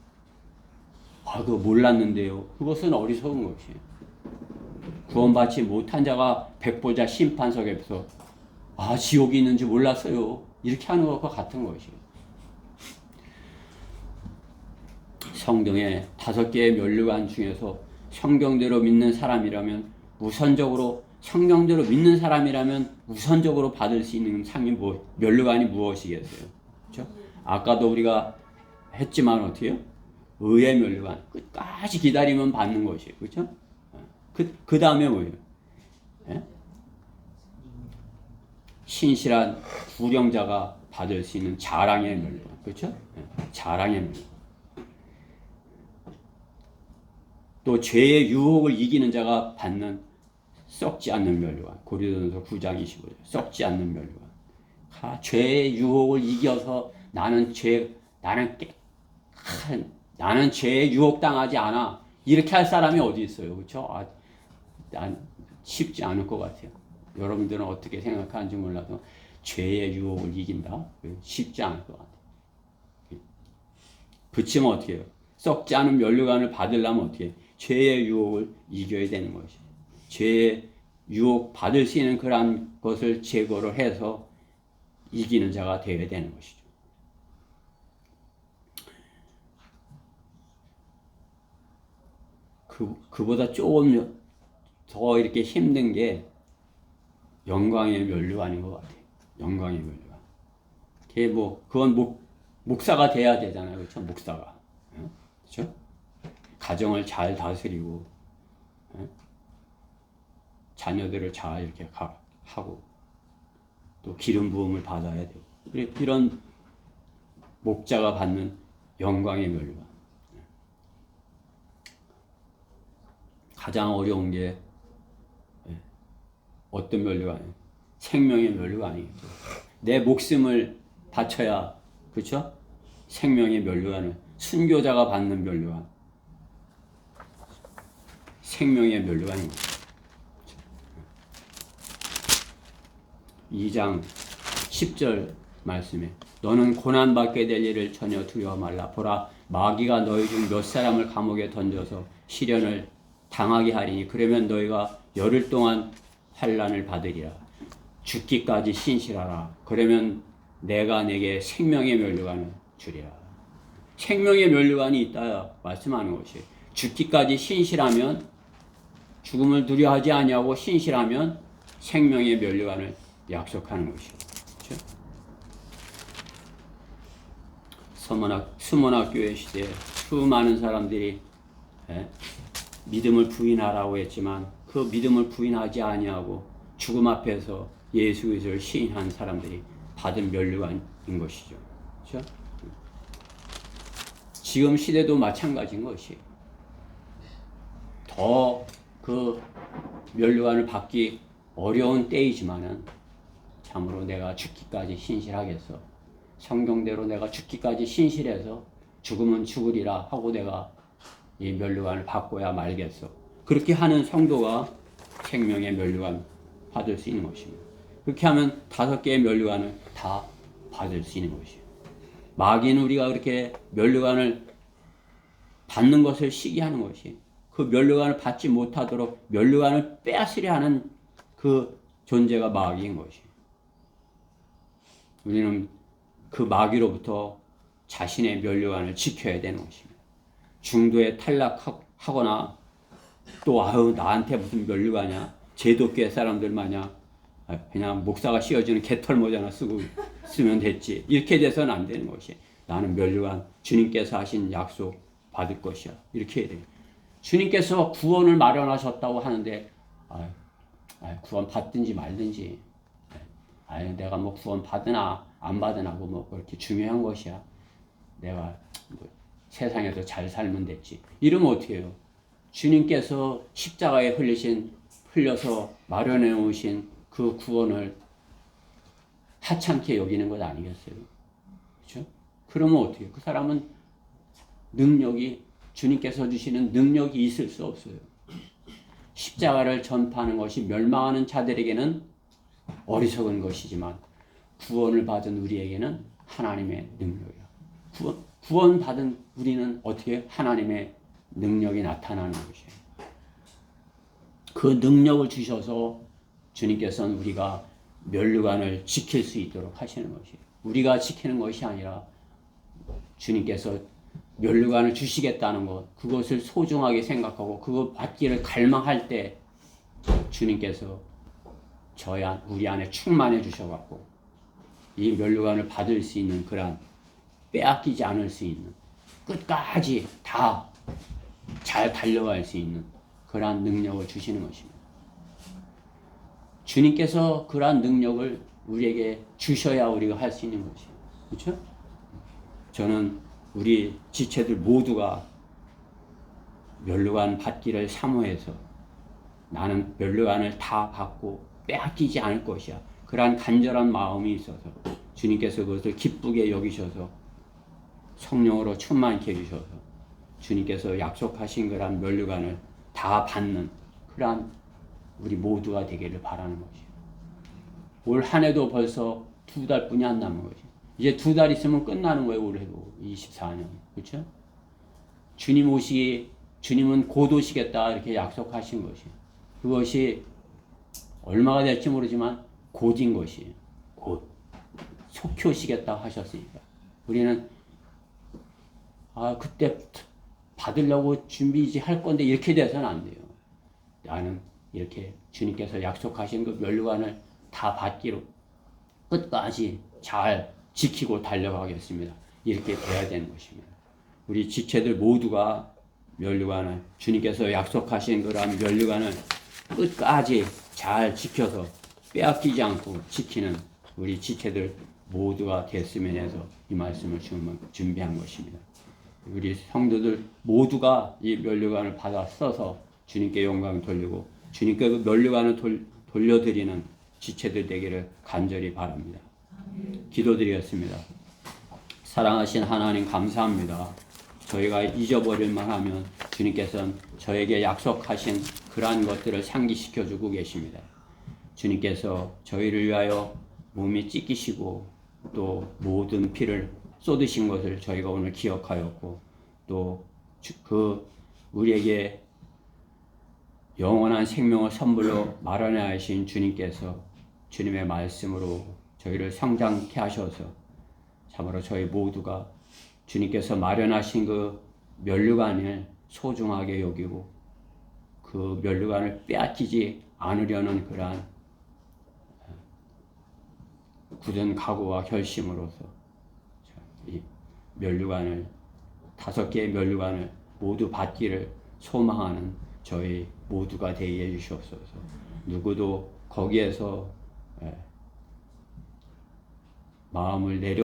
그거 몰랐는데요. 그것은 어리석은 것이에요. 구원받지 못한 자가 백보자 심판석에서 지옥이 있는지 몰랐어요. 이렇게 하는 것과 같은 것이에요. 성경의 5개의 면류관 중에서 성경대로 믿는 사람이라면 우선적으로 받을 수 있는 상이 면류관이 무엇이겠어요? 그렇죠? 아까도 우리가 했지만 어떻게요? 의의 면류관. 끝까지 기다리면 받는 것이에요. 그렇죠? 그 다음에 뭐예요? 예? 신실한 구령자가 받을 수 있는 자랑의 면류관. 그렇죠? 자랑의 면류관. 또 죄의 유혹을 이기는 자가 받는 썩지 않는 면류관. 고린도전서 9장 25절. 썩지 않는 면류관. 죄의 유혹을 이겨서 나는 죄에 유혹당하지 않아. 이렇게 할 사람이 어디 있어요? 그렇죠? 난 쉽지 않을 것 같아요. 여러분들은 어떻게 생각하는지 몰라도 죄의 유혹을 이긴다? 쉽지 않을 것 같아요. 그치면 어떻게 해요? 썩지 않은 면류관을 받으려면 어떻게 해요? 죄의 유혹을 이겨야 되는 것이죠. 죄의 유혹 받을 수 있는 그러한 것을 제거를 해서 이기는 자가 되어야 되는 것이죠. 그보다 조금 더 이렇게 힘든 게 영광의 면류관인 것 같아요. 영광의 면류관. 그건 목사가 돼야 되잖아요. 그렇죠? 목사가. 그렇죠? 가정을 잘 다스리고, 자녀들을 잘 이렇게 하고, 또 기름 부음을 받아야 되고. 이런 목자가 받는 영광의 면류관. 가장 어려운 게 어떤 면류관이에요? 생명의 면류관이겠죠. 내 목숨을 바쳐야, 그렇죠? 생명의 면류관을, 순교자가 받는 면류관, 생명의 면류관입니다. 2장 10절 말씀에 너는 고난받게 될 일을 전혀 두려워 말라. 보라, 마귀가 너희 중 몇 사람을 감옥에 던져서 시련을 당하게 하리니 그러면 너희가 열흘 동안 환난을 받으리라. 죽기까지 신실하라. 그러면 내가 내게 생명의 면류관을 주리라. 생명의 면류관이 있다 말씀하는 것이, 죽기까지 신실하면, 죽음을 두려워하지 아니하고 신실하면 생명의 면류관을 약속하는 것이죠. 그렇죠? 수문학 교회 시대에 수많은 사람들이 믿음을 부인하라고 했지만 그 믿음을 부인하지 아니하고 죽음 앞에서 예수 그리스도를 시인한 사람들이 받은 면류관인 것이죠. 그렇죠? 지금 시대도 마찬가지인 것이, 더 그 면류관을 받기 어려운 때이지만은 참으로 내가 죽기까지 신실하겠어. 성경대로 내가 죽기까지 신실해서 죽으면 죽으리라 하고 내가 이 면류관을 받고야 말겠어. 그렇게 하는 성도가 생명의 면류관 받을 수 있는 것입니다. 그렇게 하면 5개의 면류관을 다 받을 수 있는 것이에요. 마귀는 우리가 그렇게 면류관을 받는 것을 시기하는 것이, 그 면류관을 받지 못하도록 면류관을 빼앗으려 하는 그 존재가 마귀인 것이에요. 우리는 그 마귀로부터 자신의 면류관을 지켜야 되는 것입니다. 중도에 탈락하거나 또 나한테 무슨 면류관이야, 제도교회 사람들 마냥 그냥 목사가 씌워주는 개털 모자나 쓰면 됐지, 이렇게 돼서는 안 되는 것이, 나는 면류관, 주님께서 하신 약속 받을 것이야, 이렇게 해야 돼요. 주님께서 구원을 마련하셨다고 하는데 구원 받든지 말든지, 내가 뭐 구원 받으나 안 받으나 뭐 그렇게 중요한 것이야, 내가 뭐 세상에서 잘 살면 됐지, 이러면 어떻게 해요? 주님께서 십자가에 흘려서 마련해 오신 그 구원을 하찮게 여기는 것 아니겠어요? 그렇죠? 그러면 어떻게 해요? 그 사람은 주님께서 주시는 능력이 있을 수 없어요. 십자가를 전파하는 것이 멸망하는 자들에게는 어리석은 것이지만 구원을 받은 우리에게는 하나님의 능력이야. 구원받은 우리는 어떻게 하나님의 능력이 나타나는 것이에요. 그 능력을 주셔서 주님께서는 우리가 면류관을 지킬 수 있도록 하시는 것이에요. 우리가 지키는 것이 아니라 주님께서 면류관을 주시겠다는 것, 그것을 소중하게 생각하고 그거 받기를 갈망할 때 주님께서 우리 안에 충만해 주셔갖고 이 면류관을 받을 수 있는 그런, 빼앗기지 않을 수 있는, 끝까지 다 잘 달려갈 수 있는 그러한 능력을 주시는 것입니다. 주님께서 그러한 능력을 우리에게 주셔야 우리가 할 수 있는 것이에요. 그렇죠? 저는 우리 지체들 모두가 면류관 받기를 사모해서 나는 면류관을 다 받고 빼앗기지 않을 것이야, 그러한 간절한 마음이 있어서 주님께서 그것을 기쁘게 여기셔서 성령으로 충만케 해주셔서 주님께서 약속하신 그러한 면류관을 다 받는 그러한 우리 모두가 되기를 바라는 것이에요. 올 한 해도 벌써 2달뿐이 안 남은 거죠. 이제 2달 있으면 끝나는 거예요. 올해도 24년. 그렇죠? 주님은 곧 오시겠다 이렇게 약속하신 것이에요. 그것이 얼마가 될지 모르지만 곧인 것이에요. 곧 속히 오시겠다 하셨으니까 우리는 그때 받으려고 준비 할 건데 이렇게 돼서는 안 돼요. 나는 이렇게 주님께서 약속하신 그 면류관을 다 받기로 끝까지 잘 지키고 달려가겠습니다. 이렇게 돼야 되는 것입니다. 우리 지체들 모두가 면류관을 주님께서 약속하신 그러한 면류관을 끝까지 잘 지켜서 빼앗기지 않고 지키는 우리 지체들 모두가 됐으면 해서 이 말씀을 준비한 것입니다. 우리 성도들 모두가 이 면류관을 받아 써서 주님께 영광을 돌리고 주님께 그 면류관을 돌려드리는 지체들 되기를 간절히 바랍니다. 기도드리겠습니다. 사랑하신 하나님 감사합니다. 저희가 잊어버릴만 하면 주님께서는 저에게 약속하신 그러한 것들을 상기시켜 주고 계십니다. 주님께서 저희를 위하여 몸이 찢기시고 또 모든 피를 쏟으신 것을 저희가 오늘 기억하였고 또 우리에게 영원한 생명을 선물로 마련해 하신 주님께서 주님의 말씀으로 저희를 성장케 하셔서 참으로 저희 모두가 주님께서 마련하신 그 면류관을 소중하게 여기고 그 면류관을 빼앗기지 않으려는 그러한 굳은 각오와 결심으로서 이 면류관을 5개의 면류관을 모두 받기를 소망하는 저희 모두가 되게 해주시옵소서. 누구도 거기에서 마음을 내려